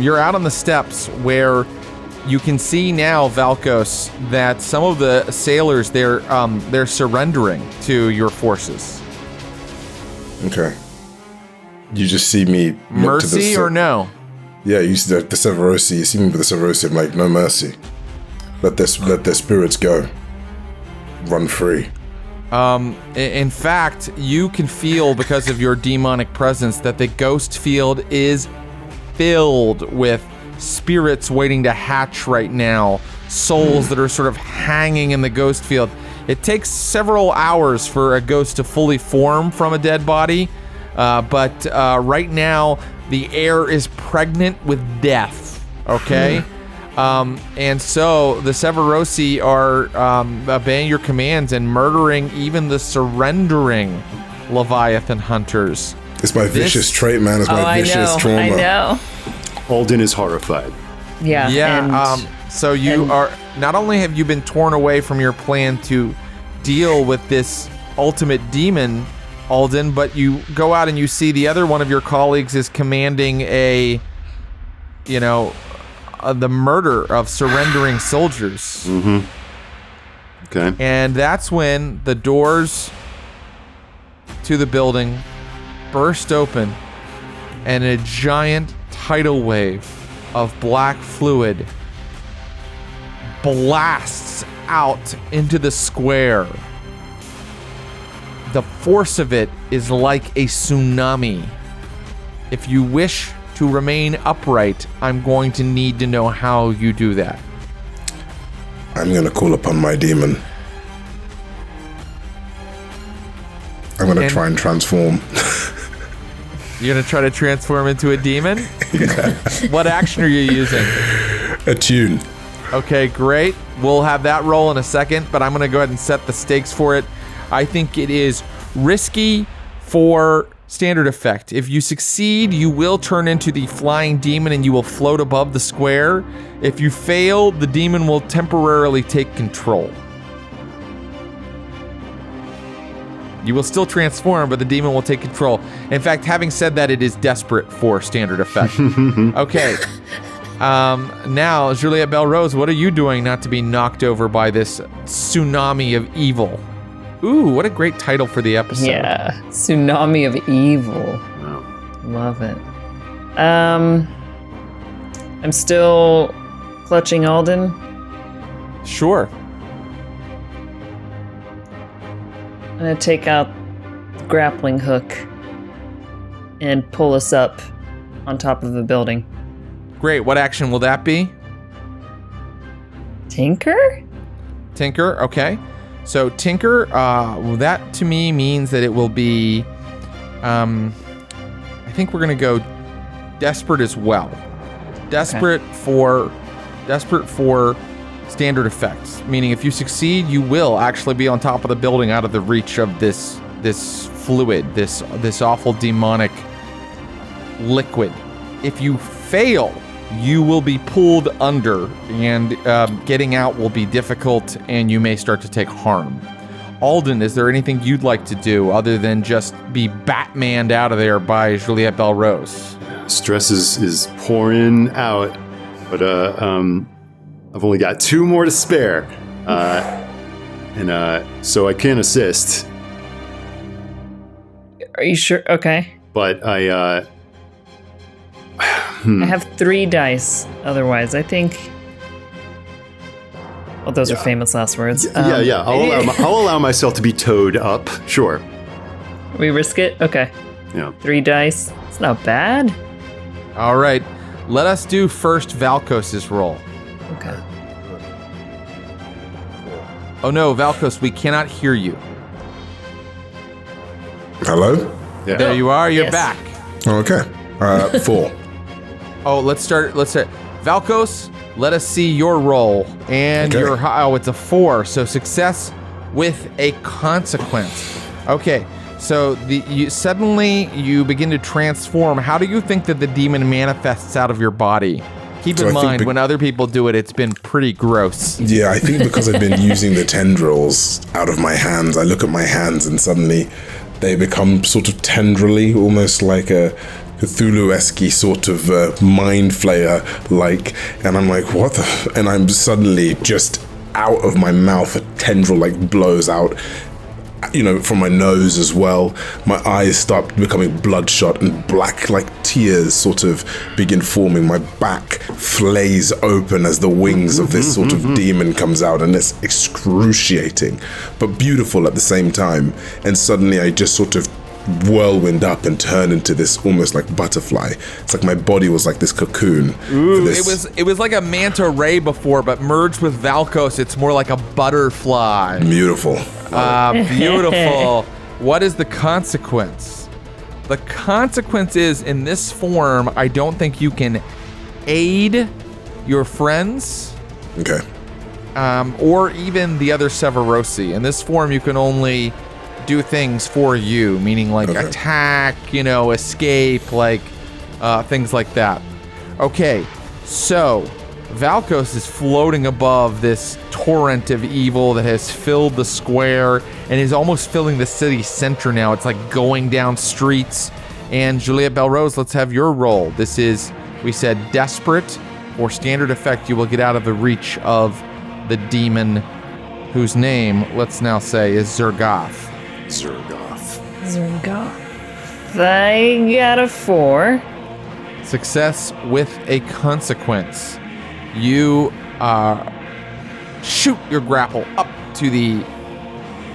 you're out on the steps where you can see now, Valkos, that some of the sailors, they're surrendering to your forces. Okay. You just see me. Mercy or no? Yeah, you see the Severosi. You see me with the Severosi. I'm like, no mercy. Let their spirits go. Run free. In fact, you can feel, because of your demonic presence, that the ghost field is filled with spirits waiting to hatch right now. Souls that are sort of hanging in the ghost field. It takes several hours for a ghost to fully form from a dead body, but right now the air is pregnant with death. Okay. And so the Severosi are obeying your commands and murdering even the surrendering Leviathan hunters. It's my vicious trait, man. It's my vicious trauma. I know. Alden is horrified. Yeah. Yeah. So you are, not only have you been torn away from your plan to deal with this ultimate demon, Alden, but you go out and you see the other one of your colleagues is commanding the murder of surrendering soldiers. Mm-hmm. Okay. And that's when the doors to the building burst open and a giant tidal wave of black fluid blasts out into the square. The force of it is like a tsunami. If you wish to remain upright, I'm going to need to know how you do that. I'm going to call upon my demon. I'm going to try and transform. You're going to try to transform into a demon? Yeah. What action are you using? Attune. Okay, great. We'll have that roll in a second, but I'm going to go ahead and set the stakes for it. I think it is risky for standard effect. If you succeed, you will turn into the flying demon and you will float above the square. If you fail, the demon will temporarily take control. You will still transform, but the demon will take control. In fact, having said that, it is desperate for standard effect. Okay. Now, Juliette Belrose, what are you doing not to be knocked over by this tsunami of evil? Ooh, what a great title for the episode. Yeah, Tsunami of Evil. Wow. Love it. I'm still clutching Alden. Sure. I'm gonna take out the grappling hook and pull us up on top of the building. Great. What action will that be? Tinker? Tinker, okay. So Tinker, that to me means that it will be, I think we're going to go desperate as well. Desperate for standard effects, meaning if you succeed, you will actually be on top of the building out of the reach of this fluid, this awful demonic liquid. If you fail, you will be pulled under, and getting out will be difficult, and you may start to take harm. Alden, is there anything you'd like to do other than just be Batmaned out of there by Juliette Belrose? Stress is pouring out, but I've only got 2 more to spare, and so I can assist. Are you sure? Okay. But I have 3 dice. Otherwise, I think. Well, those are famous last words. Yeah. I'll allow myself to be towed up. Sure. We risk it. Okay. Yeah. 3 dice. It's not bad. All right. Let us do first Valkos's roll. Okay. Oh no, Valkos, we cannot hear you. Hello? Yeah. There you are. You're Yes. back. Okay. 4. Oh, let's start. Valkos, let us see your roll. And Okay. it's a 4. So success with a consequence. Okay. So suddenly you begin to transform. How do you think that the demon manifests out of your body? Keep in mind, when other people do it, it's been pretty gross. Yeah, I think because I've been using the tendrils out of my hands, I look at my hands and suddenly they become sort of tendrily, almost like a Cthulhu-esque sort of mind flayer-like. And I'm like, what the? And I'm suddenly just out of my mouth, a tendril like blows out. From my nose as well. My eyes start becoming bloodshot and black, like tears sort of begin forming. My back flays open as the wings of this sort of demon comes out, and it's excruciating, but beautiful at the same time. And suddenly I just sort of whirlwind up and turn into this almost like butterfly. It's like my body was like this cocoon. Ooh, it was like a manta ray before, but merged with Valkos, it's more like a butterfly. Beautiful. Beautiful. What is the consequence? The consequence is, in this form, I don't think you can aid your friends. Okay. Or even the other Severosi. In this form, you can only do things for you, meaning like attack, escape, like things like that. Okay, so Valkos is floating above this torrent of evil that has filled the square and is almost filling the city center now. It's like going down streets. And Juliette Belrose, let's have your roll. This is, we said, desperate or standard effect. You will get out of the reach of the demon, whose name, let's now say, is Zergoth. I got a 4. Success with a consequence. You shoot your grapple up to the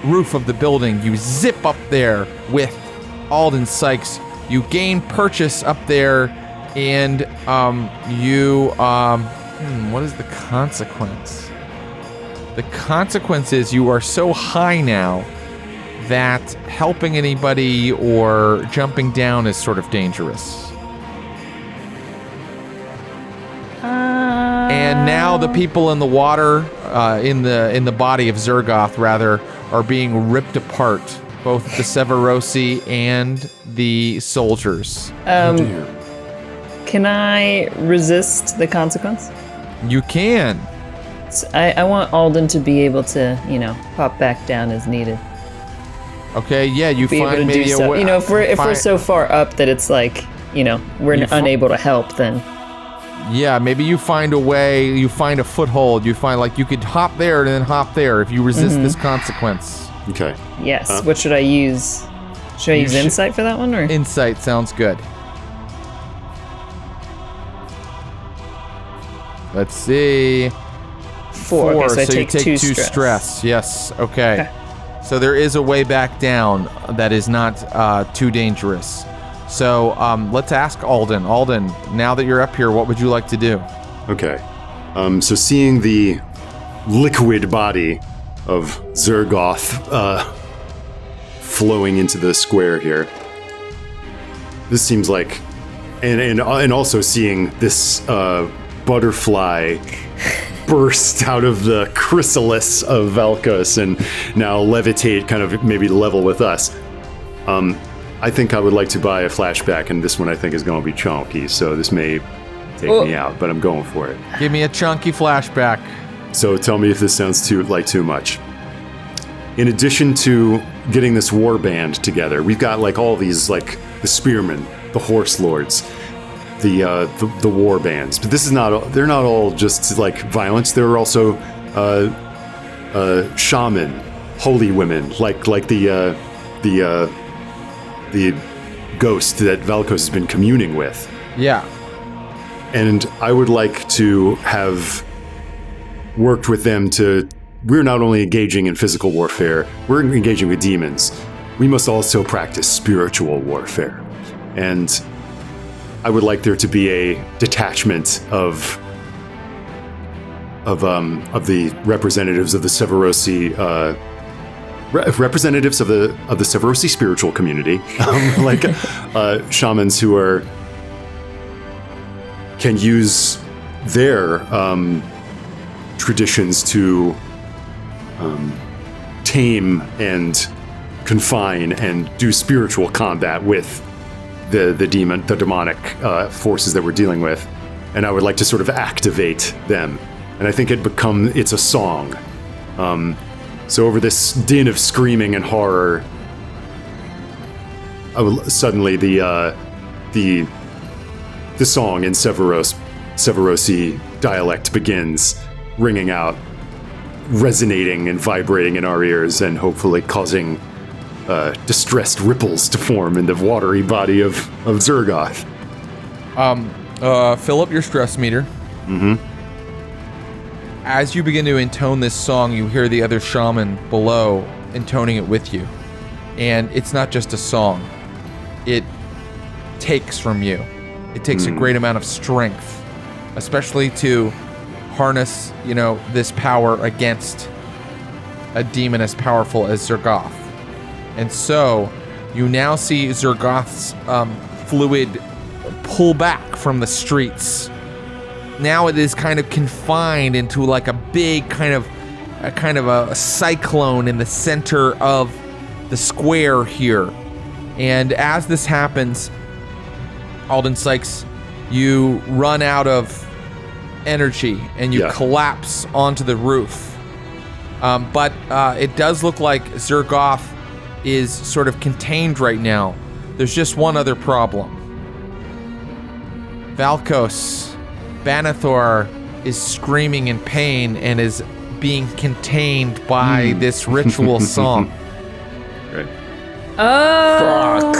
roof of the building. You zip up there with Alden Sykes. You gain purchase up there, and what is the consequence? The consequence is you are so high now that helping anybody or jumping down is sort of dangerous. And now the people in the water, in the body of Zergoth, rather, are being ripped apart. Both the Severosi and the soldiers. Can I resist the consequence? You can. So I want Alden to be able to, pop back down as needed. Okay, yeah, you Be able find to maybe do a so. way. If we're so far up that it's like, we're unable to help, then yeah, maybe you find a way. You find a foothold. You find like you could hop there and then hop there if you resist this consequence. Okay. yes. What should I use? Should I use insight for that one, or Insight sounds good. Let's see. 4? Okay, so I take you take 2 2 stress. Yes. Okay. So there is a way back down that is not too dangerous. So let's ask Alden. Alden, now that you're up here, what would you like to do? Okay. So seeing the liquid body of Zergoth flowing into the square here, this seems like, and also seeing this butterfly burst out of the chrysalis of Valkos and now levitate, kind of maybe level with us. I think I would like to buy a flashback, and this one I think is going to be chunky, so this may take me out, but I'm going for it. Give me a chunky flashback. So tell me if this sounds too much. In addition to getting this war band together, we've got like all these, like the spearmen, the horse lords, the war bands. But this is they're not all just like violence. There are also shaman, holy women, like the ghost that Valkos has been communing with. Yeah. And I would like to have worked with them to... We're not only engaging in physical warfare, we're engaging with demons. We must also practice spiritual warfare. And I would like there to be a detachment of the representatives of the Severosi... representatives of the Severosi spiritual community, shamans who can use their traditions to tame and confine and do spiritual combat with the demonic forces that we're dealing with, and I would like to sort of activate them. And I think it's a song. So over this din of screaming and horror, suddenly the song in Severosi dialect begins ringing out, resonating and vibrating in our ears, and hopefully causing distressed ripples to form in the watery body of Zergoth. Fill up your stress meter. Mm-hmm. As you begin to intone this song, you hear the other shaman below intoning it with you. And it's not just a song. It takes from you. It takes a great amount of strength, especially to harness, this power against a demon as powerful as Zergoth. And so, you now see Zergoth's fluid pull back from the streets. Now it is kind of confined into like a big kind of a cyclone in the center of the square here. And as this happens, Alden Sykes, you run out of energy and you collapse onto the roof. But it does look like Zergoth is sort of contained right now. There's just one other problem. Valkos, Banathor is screaming in pain and is being contained by this ritual song. Right. Oh.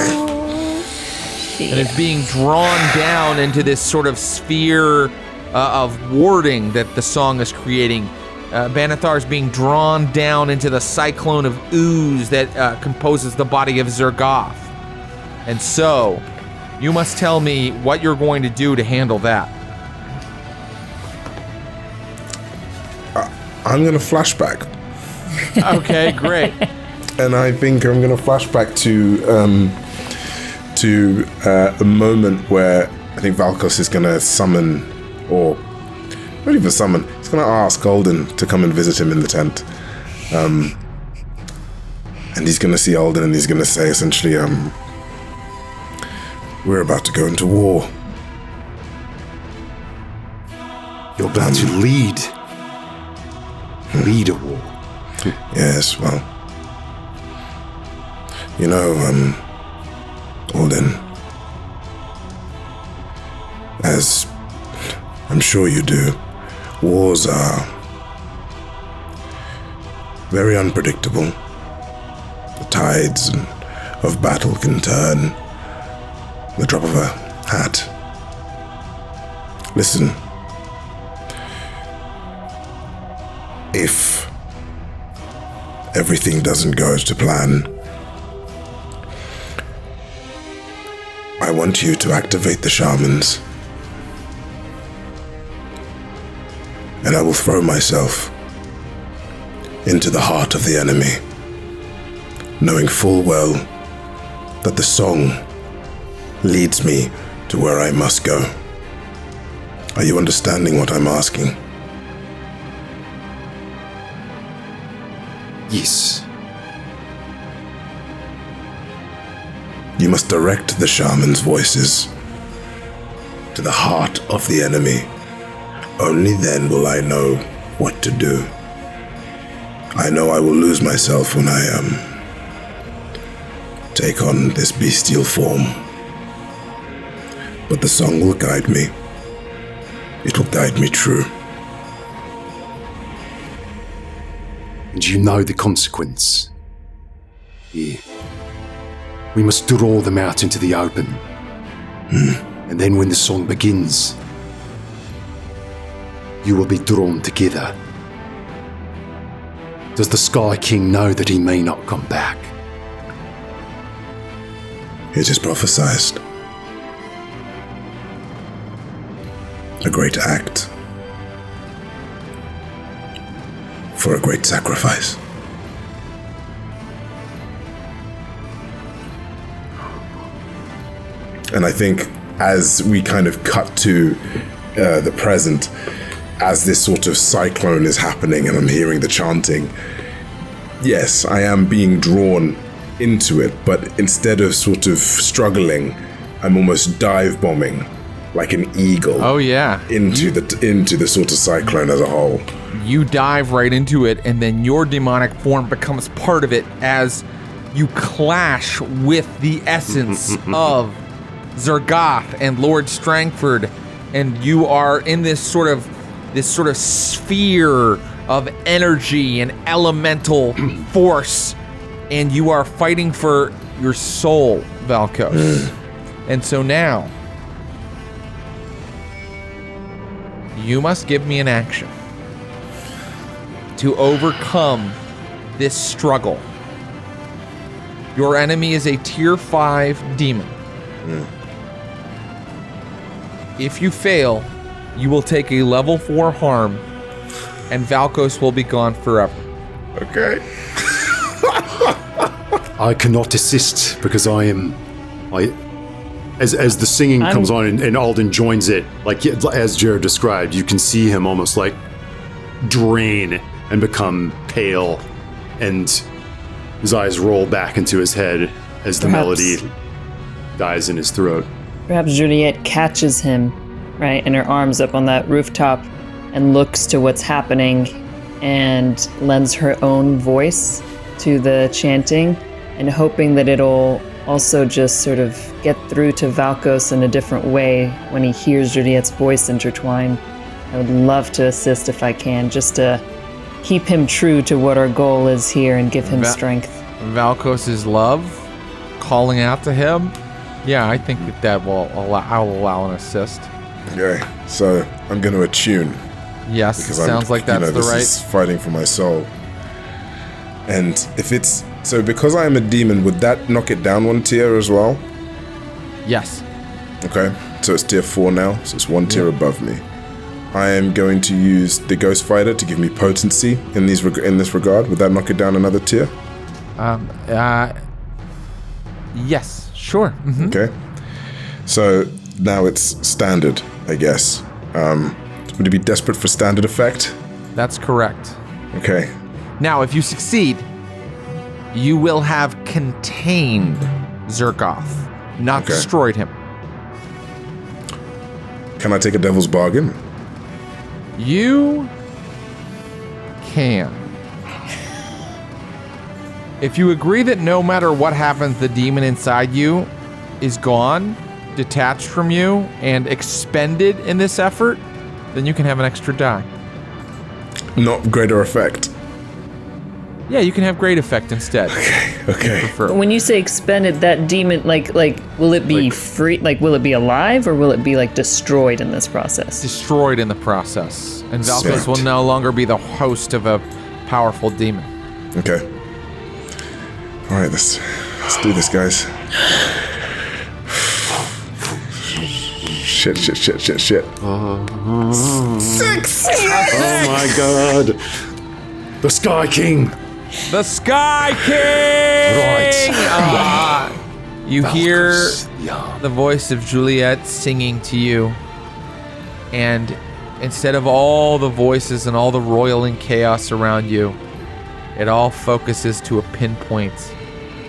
And is being drawn down into this sort of sphere of warding that the song is creating. Banathar is being drawn down into the cyclone of ooze that composes the body of Zergoth. And so, you must tell me what you're going to do to handle that. I'm going to flashback. Okay, great. And I think I'm going to flashback to a moment where I think Valkos is going to summon, or not even summon, he's going to ask Alden to come and visit him in the tent. And he's going to see Alden and he's going to say essentially, we're about to go into war. You're about to lead a war. Yes, well, Alden, as I'm sure you do, wars are very unpredictable. The tides of battle can turn the drop of a hat. Listen, if everything doesn't go as to plan, I want you to activate the shamans, and I will throw myself into the heart of the enemy, knowing full well that the song leads me to where I must go. Are you understanding what I'm asking? Yes. You must direct the shaman's voices to the heart of the enemy. Only then will I know what to do. I know I will lose myself when I take on this bestial form. But the song will guide me. It will guide me true. And you know the consequence. Yeah. We must draw them out into the open. And then when the song begins, you will be drawn together. Does the Sky King know that he may not come back? It is prophesied. A great act for a great sacrifice. And I think as we kind of cut to the present as this sort of cyclone is happening and I'm hearing the chanting. Yes, I am being drawn into it, but instead of sort of struggling, I'm almost dive bombing like an eagle. Oh yeah, into the sort of cyclone as a whole. You dive right into it, and then your demonic form becomes part of it as you clash with the essence of Zergoth and Lord Strangford, and you are in this sort of sphere of energy and elemental force, and you are fighting for your soul, Valkos. And so now, you must give me an action to overcome this struggle. Your enemy is a tier 5 demon. If you fail, you will take a level 4 harm, and Valkos will be gone forever. Okay. I cannot assist because as the singing comes on and Alden joins it, like as Jared described, you can see him almost like drain and become pale, and his eyes roll back into his head as the melody dies in his throat. Perhaps Juliet catches him, right, and her arms up on that rooftop and looks to what's happening and lends her own voice to the chanting, and hoping that it'll also just sort of get through to Valkos in a different way when he hears Juliet's voice intertwine. I would love to assist if I can, just to keep him true to what our goal is here and give him strength. Valkos' love, calling out to him. Yeah, I think that will allow an assist. Okay, so I'm going to attune. Yes, because sounds like that's this is fighting for my soul. And if it's so, because I am a demon, would that knock it down 1 tier as well? Yes. Okay, so it's tier 4 now, so it's 1 tier above me. I am going to use the Ghost Fighter to give me potency in this regard. Would that knock it down another tier? Yes, sure. Mm-hmm. Okay. So now it's standard, I guess. Would it be desperate for standard effect? That's correct. Okay. Now, if you succeed, you will have contained Zergoth, not destroyed him. Can I take a devil's bargain? You can. If you agree that no matter what happens, the demon inside you is gone, detached from you, and expended in this effort, then you can have an extra die. Not greater effect. Yeah, you can have great effect instead. Okay. When you say expended, that demon, like, will it be free? Like, will it be alive, or will it be like destroyed in this process? Destroyed in the process, and Valkos will no longer be the host of a powerful demon. Okay. All right, let's do this, guys. Shit. 6! Oh my god. The Sky King. The Sky King! Right. You hear the voice of Juliet singing to you, and instead of all the voices and all the roiling chaos around you, it all focuses to a pinpoint,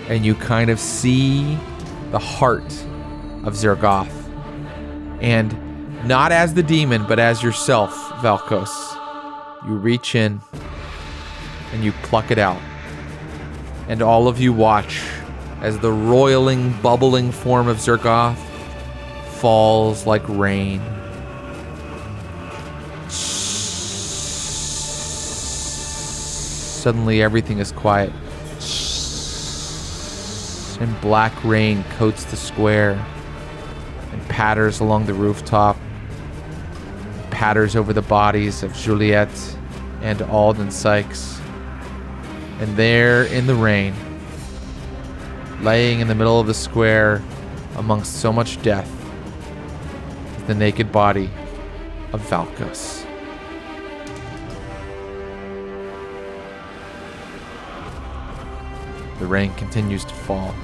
and you kind of see the heart of Zergoth. And not as the demon, but as yourself, Valkos. You reach in and you pluck it out. And all of you watch as the roiling, bubbling form of Zergoth falls like rain. Suddenly everything is quiet. And black rain coats the square and patters along the rooftop, patters over the bodies of Juliet and Alden Sykes. And there in the rain, laying in the middle of the square amongst so much death, is the naked body of Valkos. The rain continues to fall.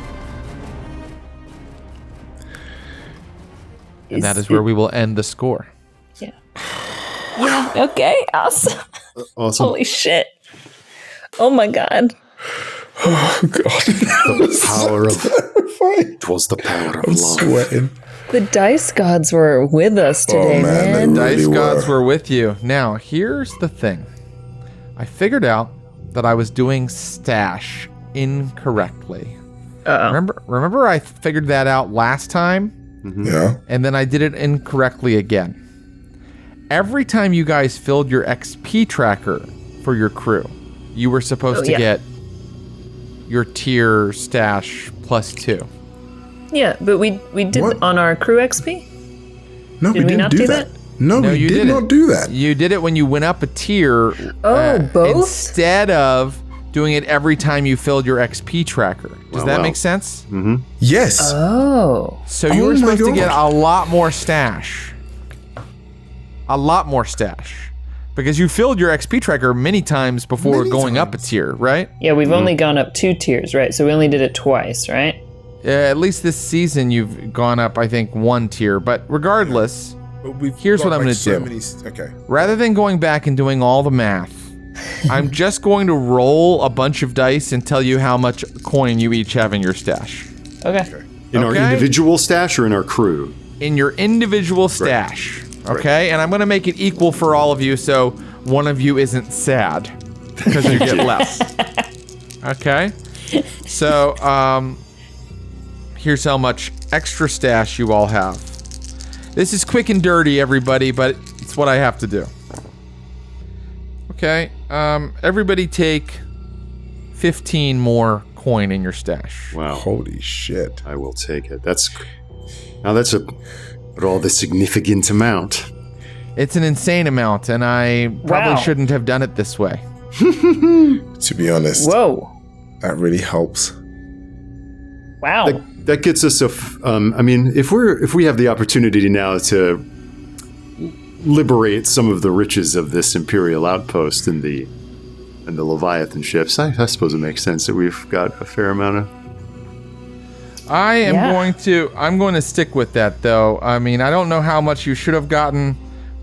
And that is where we will end the score. Yeah. Yeah. Okay. Awesome. Awesome. Holy shit. Oh my god. Oh god. The power of Terrifying. it was the power of I'm love. sweating. The dice gods were with us today, Oh, man, man. they really Dice gods were. were with you. Now, here's the thing. I figured out that I was doing stash incorrectly. Remember I figured that out last time? Yeah. And then I did it incorrectly again. Every time you guys filled your XP tracker for your crew, you were supposed to get your tier stash +2. Yeah, but we did What? on our crew XP? No, Did we we didn't not do do that. that? No, No, we you did didn't. not do that. You did it when you went up a tier. Both? Instead of doing it every time you filled your XP tracker. Does that wow. make sense? Yes. Oh. So you Oh were my supposed to get God. a lot more stash. A lot more stash. Because you filled your XP tracker many times before Many going up a times. tier, right? Yeah, we've only gone up 2 tiers, right? So we only did it twice, right? At least this season you've gone up, I think, 1 tier. But regardless, But we've Here's got, what I'm like, gonna so do. many okay. rather than going back and doing all the math, I'm just going to roll a bunch of dice and tell you how much coin you each have in your stash. Okay. In our Okay. individual stash or in our crew? In your individual stash. Okay? And I'm going to make it equal for all of you so one of you isn't sad because you get less. Okay? So, here's how much extra stash you all have. This is quick and dirty, everybody, but it's what I have to do. Okay, everybody take 15 more coin in your stash. Wow. Holy shit. I will take it. That's a rather significant amount. It's an insane amount, and I probably Wow. shouldn't have done it this way. To be honest, Whoa. that really helps. Wow. That gets us I mean, if we have the opportunity now to liberate some of the riches of this Imperial outpost and the Leviathan ships, I suppose it makes sense that we've got a fair amount of. I am Yeah. I'm going to stick with that, though. I mean, I don't know how much you should have gotten,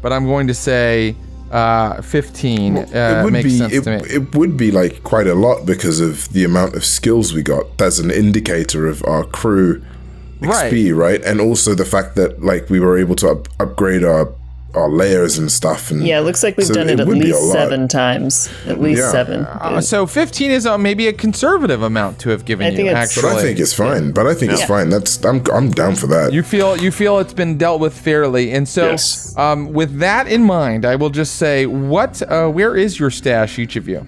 but I'm going to say 15 makes sense to me. It would be like quite a lot because of the amount of skills we got. That's an indicator of our crew XP, right? And also the fact that like we were able to upgrade our layers and stuff. And Yeah, it looks like we've so done it at would be a least lot. 7 times. At least Yeah. 7. So 15 is maybe a conservative amount to have given I you, think it's- actually. But I think it's fine. But I think it's fine. I'm down for that. You feel it's been dealt with fairly, and so Yes. with that in mind, I will just say, where is your stash, each of you?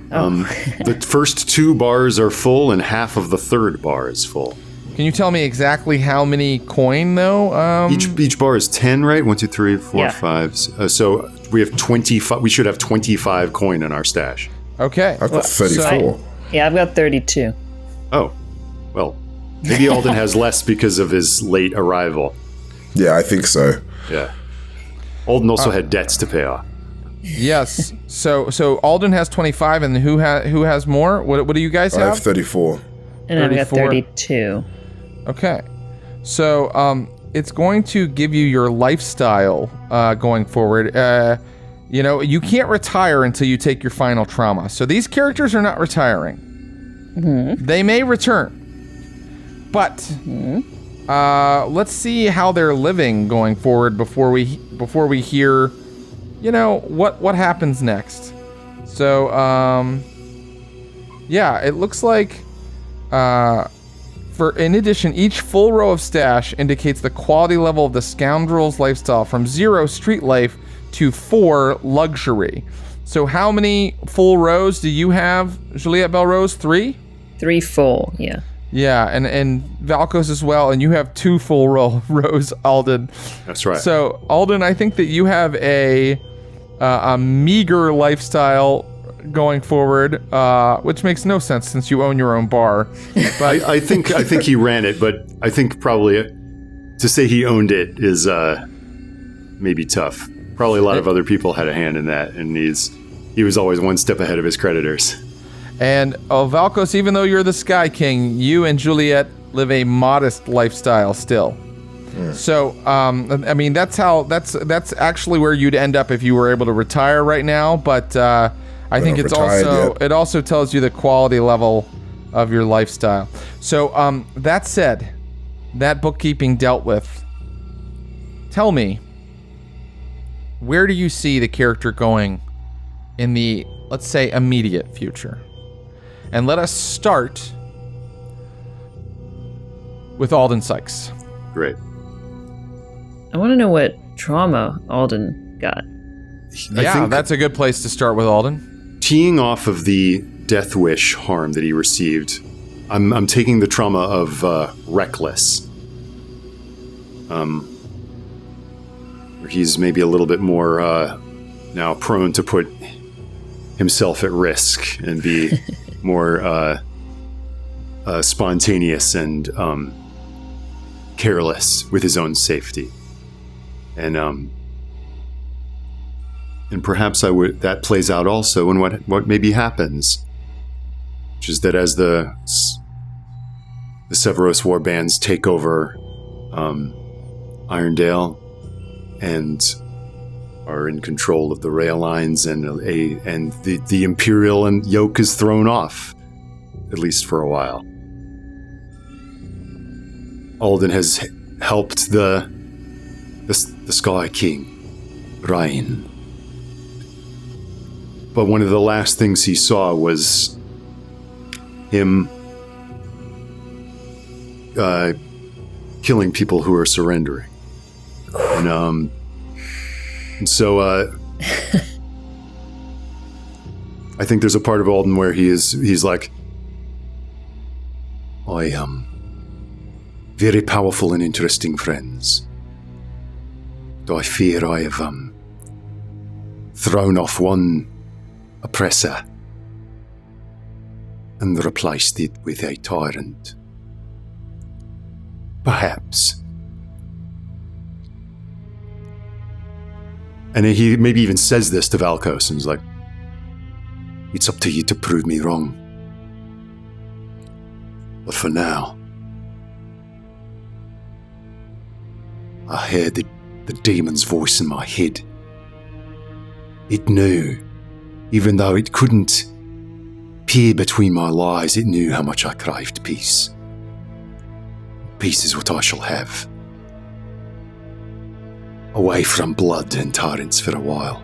The first 2 bars are full and half of the third bar is full. Can you tell me exactly how many coin though? Each bar is 10, right? 1, 2, 3, 4, Yeah. 5. So we have 25. We should have 25 coin in our stash. Okay. I've got 34. Yeah, I've got 32. Oh, well, maybe Alden has less because of his late arrival. Yeah, I think so. Yeah. Alden also had debts to pay off. Yes. So Alden has 25, and who has more? What do you guys I have have? 34. And I've got 34. 32. Okay. So it's going to give you your lifestyle going forward. You can't retire until you take your final trauma. So these characters are not retiring. They may return. But let's see how they're living going forward before we hear what happens next. So it looks like in addition, each full row of stash indicates the quality level of the scoundrel's lifestyle from 0 street life to 4 luxury. So how many full rows do you have, Juliette Belrose? 3? 3 full, yeah. Yeah, and Valkos as well, and you have 2 full rows, Alden. That's right. So Alden, I think that you have a meager lifestyle going forward, which makes no sense since you own your own bar. But I think he ran it, but I think probably to say he owned it is maybe tough. Probably a lot of other people had a hand in that, and he was always one step ahead of his creditors. And Valkos, even though you're the Sky King, you and Juliet live a modest lifestyle still. So, I mean, that's actually where you'd end up if you were able to retire right now. But I think it's it also tells you the quality level of your lifestyle. So, that said, that bookkeeping dealt with, tell me, where do you see the character going in the, let's say, immediate future? And let us start with Alden Sykes. Great. I want to know what trauma Alden got. I think that's a good place to start with Alden. Teeing off of the death wish harm that he received, I'm taking the trauma of reckless. Where he's maybe a little bit more now prone to put himself at risk and be more spontaneous and careless with his own safety. And perhaps that plays out also in what maybe happens, which is that as the Severos war bands take over Irondale and are in control of the rail lines, and the Imperial and yoke is thrown off, at least for a while. Alden has helped the Sky King, Bryant. But one of the last things he saw was him killing people who are surrendering. And so I think there's a part of Alden where he's like, I am very powerful and interesting friends. Though I fear I have thrown off one oppressor and replaced it with a tyrant. Perhaps. And he maybe even says this to Valkos, and he's like, it's up to you to prove me wrong. But for now, I heard the demon's voice in my head. It knew, even though it couldn't peer between my lies, it knew how much I craved peace. Peace is what I shall have. Away from blood and tyrants for a while.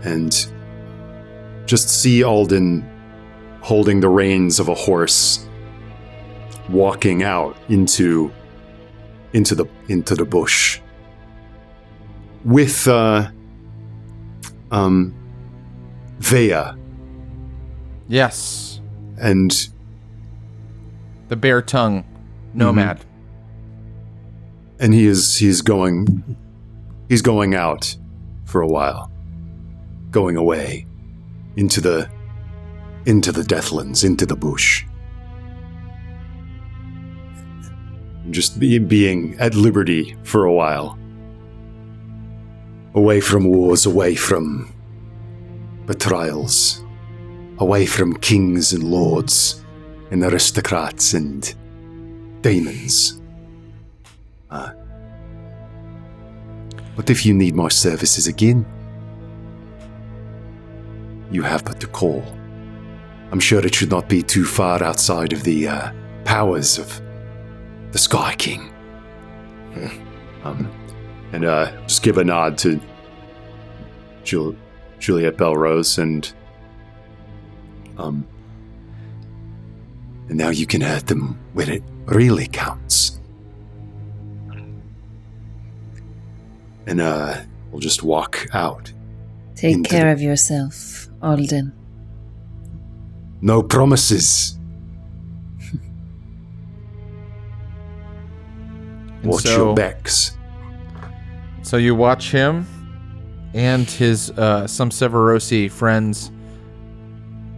And just see Alden holding the reins of a horse, walking out into the bush with Vea. Yes. And the bare tongue nomad. Mm-hmm. And he's going out for a while, going away into the Deathlands, into the bush, just being at liberty for a while, away from wars, away from betrayals, away from kings and lords and aristocrats and demons. But if you need my services again, you have but to call. I'm sure it should not be too far outside of the powers of the Sky King. And just give a nod to Juliet Belrose, and now you can hurt them when it really counts. And we'll just walk out. Take care of yourself, Alden. No promises. Watch your backs. So you watch him and his some Severosi friends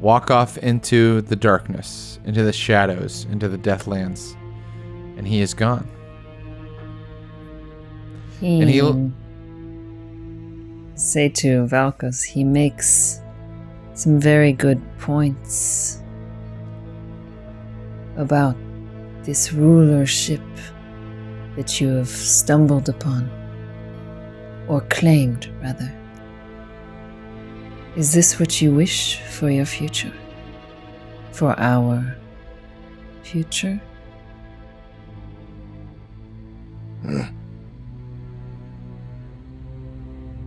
walk off into the darkness, into the shadows, into the Deathlands, and he is gone. And he'll say to Valkos, he makes some very good points about this rulership that you have stumbled upon, or claimed, rather. Is this what you wish for your future? For our future?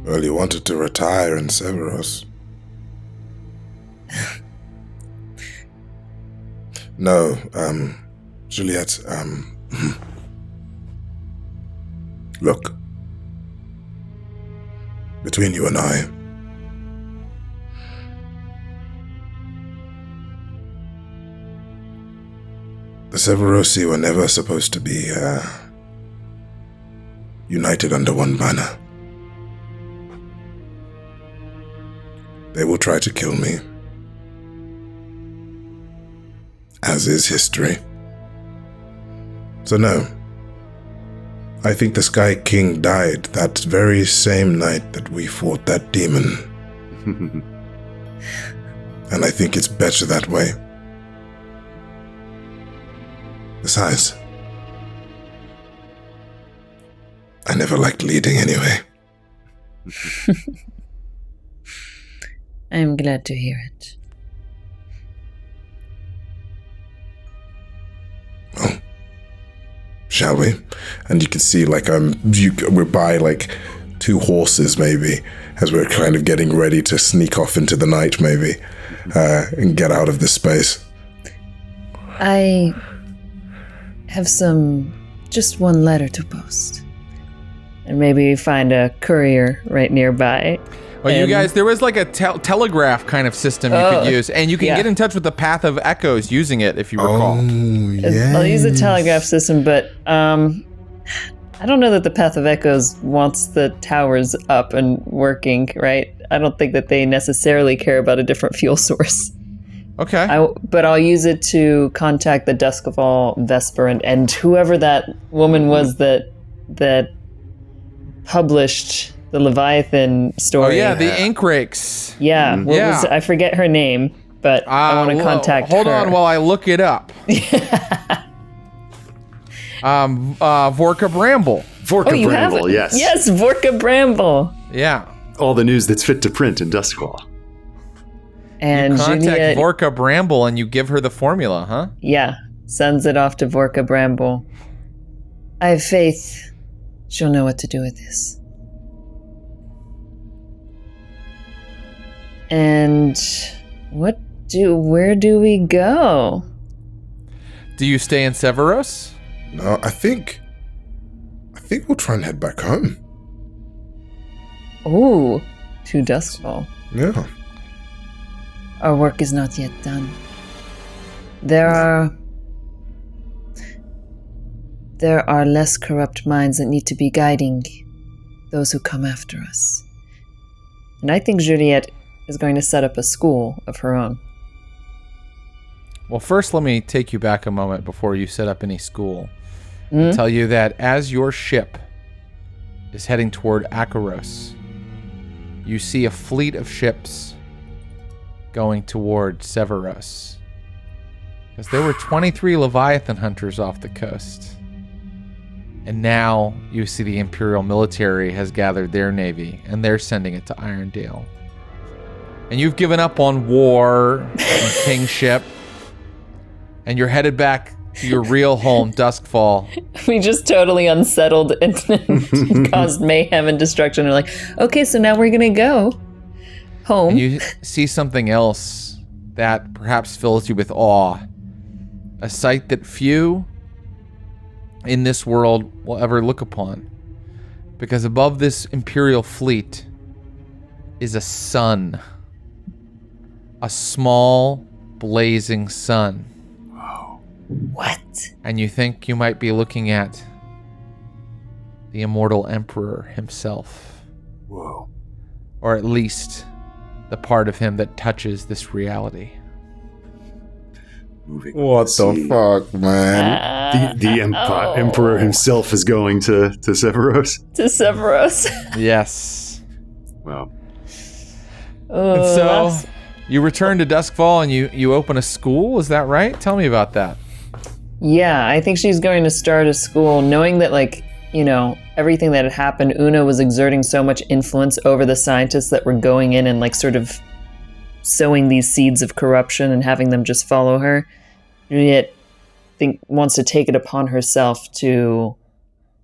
Well, you wanted to retire in Severos. No, Juliet, look. Between you and I, the Severosi were never supposed to be, united under one banner. They will try to kill me, as is history. So no, I think the Sky King died that very same night that we fought that demon. And I think it's better that way. Besides, I never liked leading anyway. I am glad to hear it. Well, shall we? And you can see, like, we're by, like, 2 horses, maybe, as we're kind of getting ready to sneak off into the night, maybe, and get out of this space. I have just one letter to post. And maybe find a courier right nearby. Well, you guys, there was like a telegraph kind of system you could use, and you can get in touch with the Path of Echoes using it, if you recall. Oh, yeah. I'll use the telegraph system, but I don't know that the Path of Echoes wants the towers up and working, right? I don't think that they necessarily care about a different fuel source. Okay. But I'll use it to contact the Doskvol, Vesper, and whoever that woman was that published the Leviathan story. Oh yeah, the Ink Rakes. Yeah, I forget her name, but I want to contact her. Hold on while I look it up. Vorka Bramble. Vorka Bramble, yes. Yes, Vorka Bramble. Yeah. All the news that's fit to print in Doskvol. And you contact Juliet, Vorka Bramble and you give her the formula, huh? Yeah, sends it off to Vorka Bramble. I have faith she'll know what to do with this. And where do we go? Do you stay in Severos? No, I think we'll try and head back home. Ooh, to Doskvol. Yeah. Our work is not yet done. There are less corrupt minds that need to be guiding those who come after us. And I think Juliet is going to set up a school of her own. Well, first let me take you back a moment before you set up any school. And tell you that as your ship is heading toward Akaros, you see a fleet of ships going toward Severos. Because there were 23 Leviathan hunters off the coast. And now you see the Imperial military has gathered their navy, and they're sending it to Irondale. And you've given up on war and kingship, and you're headed back to your real home, Doskvol. We just totally unsettled and caused mayhem and destruction. We're like, okay, so now we're going to go home. And you see something else that perhaps fills you with awe. A sight that few in this world will ever look upon. Because above this Imperial fleet is a sun. A small, blazing sun. What? And you think you might be looking at the immortal Emperor himself. Whoa. Or at least the part of him that touches this reality. Moving What the fuck, man? The Emperor himself is going to Severos. To Severos. Yes. Wow. And so you return to Doskvol and you open a school, is that right? Tell me about that. Yeah, I think she's going to start a school knowing that, like, you know, everything that had happened, Una was exerting so much influence over the scientists that were going in and, like, sort of sowing these seeds of corruption and having them just follow her. Yet, wants to take it upon herself to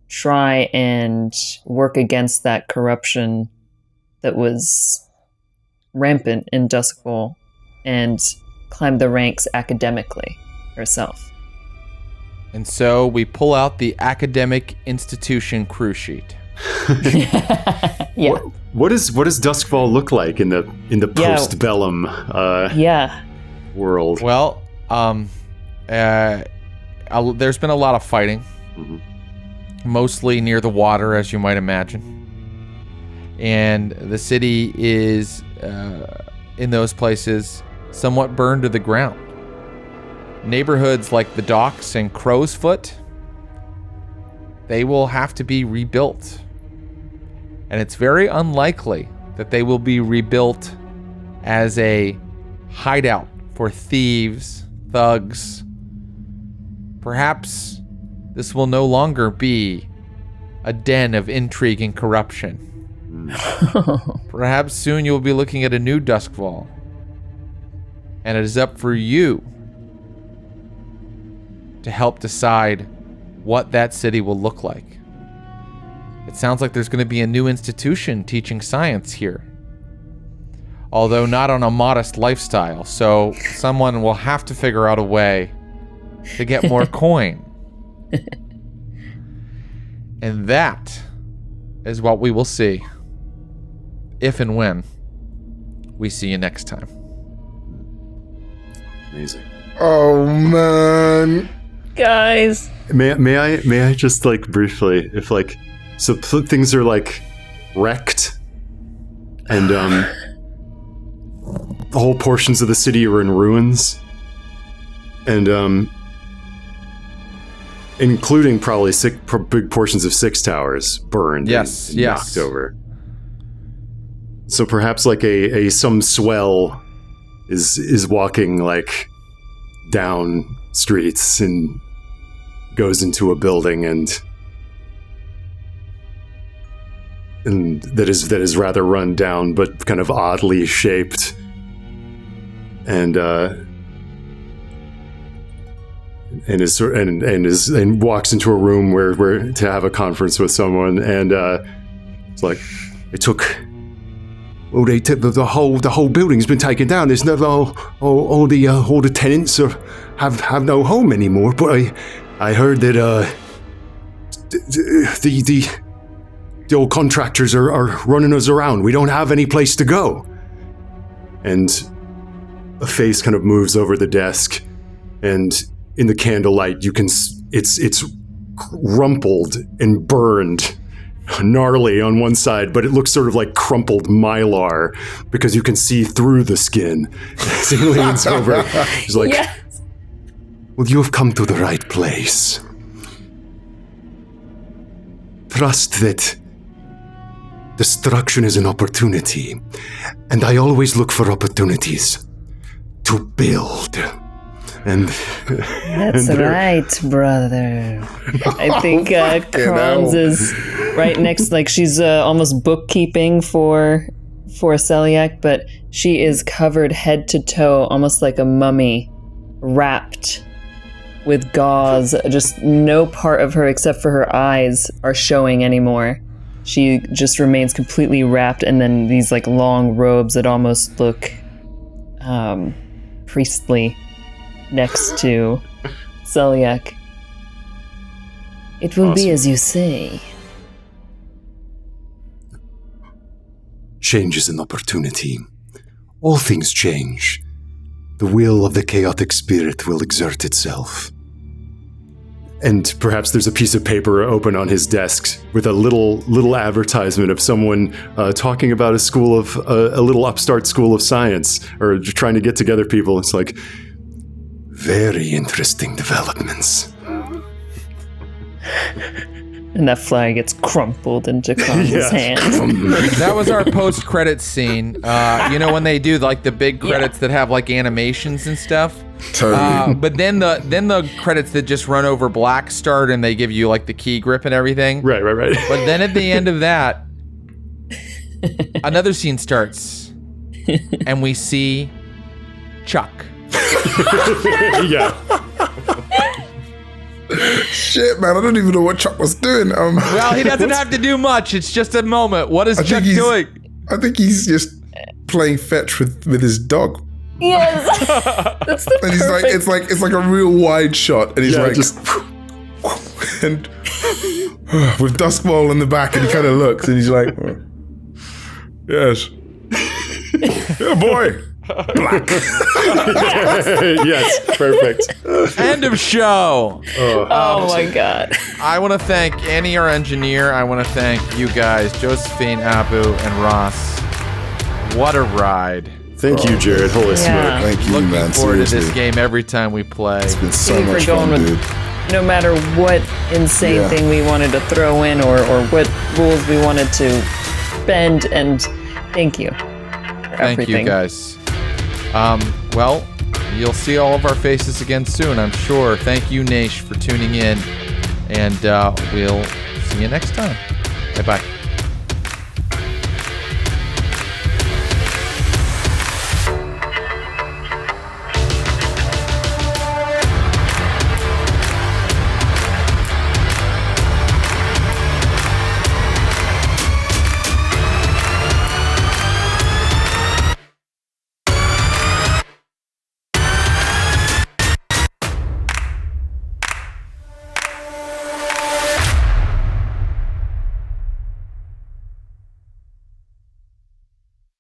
try and work against that corruption that was rampant in Doskvol and climb the ranks academically herself. And so we pull out the academic institution crew sheet. Yeah. What does Doskvol look like in the postbellum world? Well, there's been a lot of fighting, mostly near the water, as you might imagine. And the city is, in those places, somewhat burned to the ground. Neighborhoods like the Docks and Crow's Foot, they will have to be rebuilt. And it's very unlikely that they will be rebuilt as a hideout for thieves, thugs. Perhaps this will no longer be a den of intrigue and corruption. Perhaps soon you'll be looking at a new Doskvol. And it is up for you to help decide what that city will look like. It sounds like there's going to be a new institution teaching science here. Although not on a modest lifestyle, so someone will have to figure out a way to get more coin. And that is what we will see if and when we see you next time. Amazing. Oh man. Guys. May I just like briefly, if like, so things are like wrecked and whole portions of the city are in ruins and including probably big portions of Six Towers burned and knocked over. So perhaps like some swell is walking like down streets and goes into a building and that is rather run down but kind of oddly shaped and walks into a room where to have a conference with someone and it's like it took. Well, the whole building's been taken down. There's no all the tenants have no home anymore. But I heard that the old contractors are running us around. We don't have any place to go. And a face kind of moves over the desk, and in the candlelight you can it's rumpled and burned. Gnarly on one side, but it looks sort of like crumpled mylar because you can see through the skin. As he leans over, he's like, yes. Well, you have come to the right place. Trust that destruction is an opportunity, and I always look for opportunities to build. And that's right, brother. I think Kronz is right next, like she's almost bookkeeping for Celiac, but she is covered head to toe, almost like a mummy, wrapped with gauze. Just no part of her except for her eyes are showing anymore. She just remains completely wrapped, and then these like long robes that almost look priestly next to Celiac. It will be as you say. Change is an opportunity. All things change. The will of the chaotic spirit will exert itself. And perhaps there's a piece of paper open on his desk with a little advertisement of someone talking about a little upstart school of science, or trying to get together people. It's like, very interesting developments. And that flyer gets crumpled into Kronz's hand. That was our post-credits scene. You know when they do like the big credits that have like animations and stuff? Totally. But then the credits that just run over black start and they give you like the key grip and everything. Right. But then at the end of that, another scene starts, and we see Chuck. Yeah. Shit, man, I don't even know what Chuck was doing. Well, he doesn't have to do much. It's just a moment. What is Chuck doing? I think he's just playing fetch with his dog. Yes. That's the And he's like, it's like a real wide shot, and he's Yeah, like, just- and with Doskvol in the back, and he kind of looks, and he's like, oh, yes, yeah, boy, black. Yes, perfect. End of show. Oh my god. I want to thank Annie, our engineer. I want to thank you guys, Josephine, Abu, and Ross. What a ride. Thank you, Jared. Holy Yeah. smoke. Thank you, Looking man. forward to Seriously, this game every time we play. it's been so Thank you much for going fun, with- dude. No matter what insane Yeah. thing we wanted to throw in or what rules we wanted to bend, and thank you for Thank everything. you, guys. Well, you'll see all of our faces again soon, I'm sure. Thank you, Naish, for tuning in, and we'll see you next time. Bye-bye.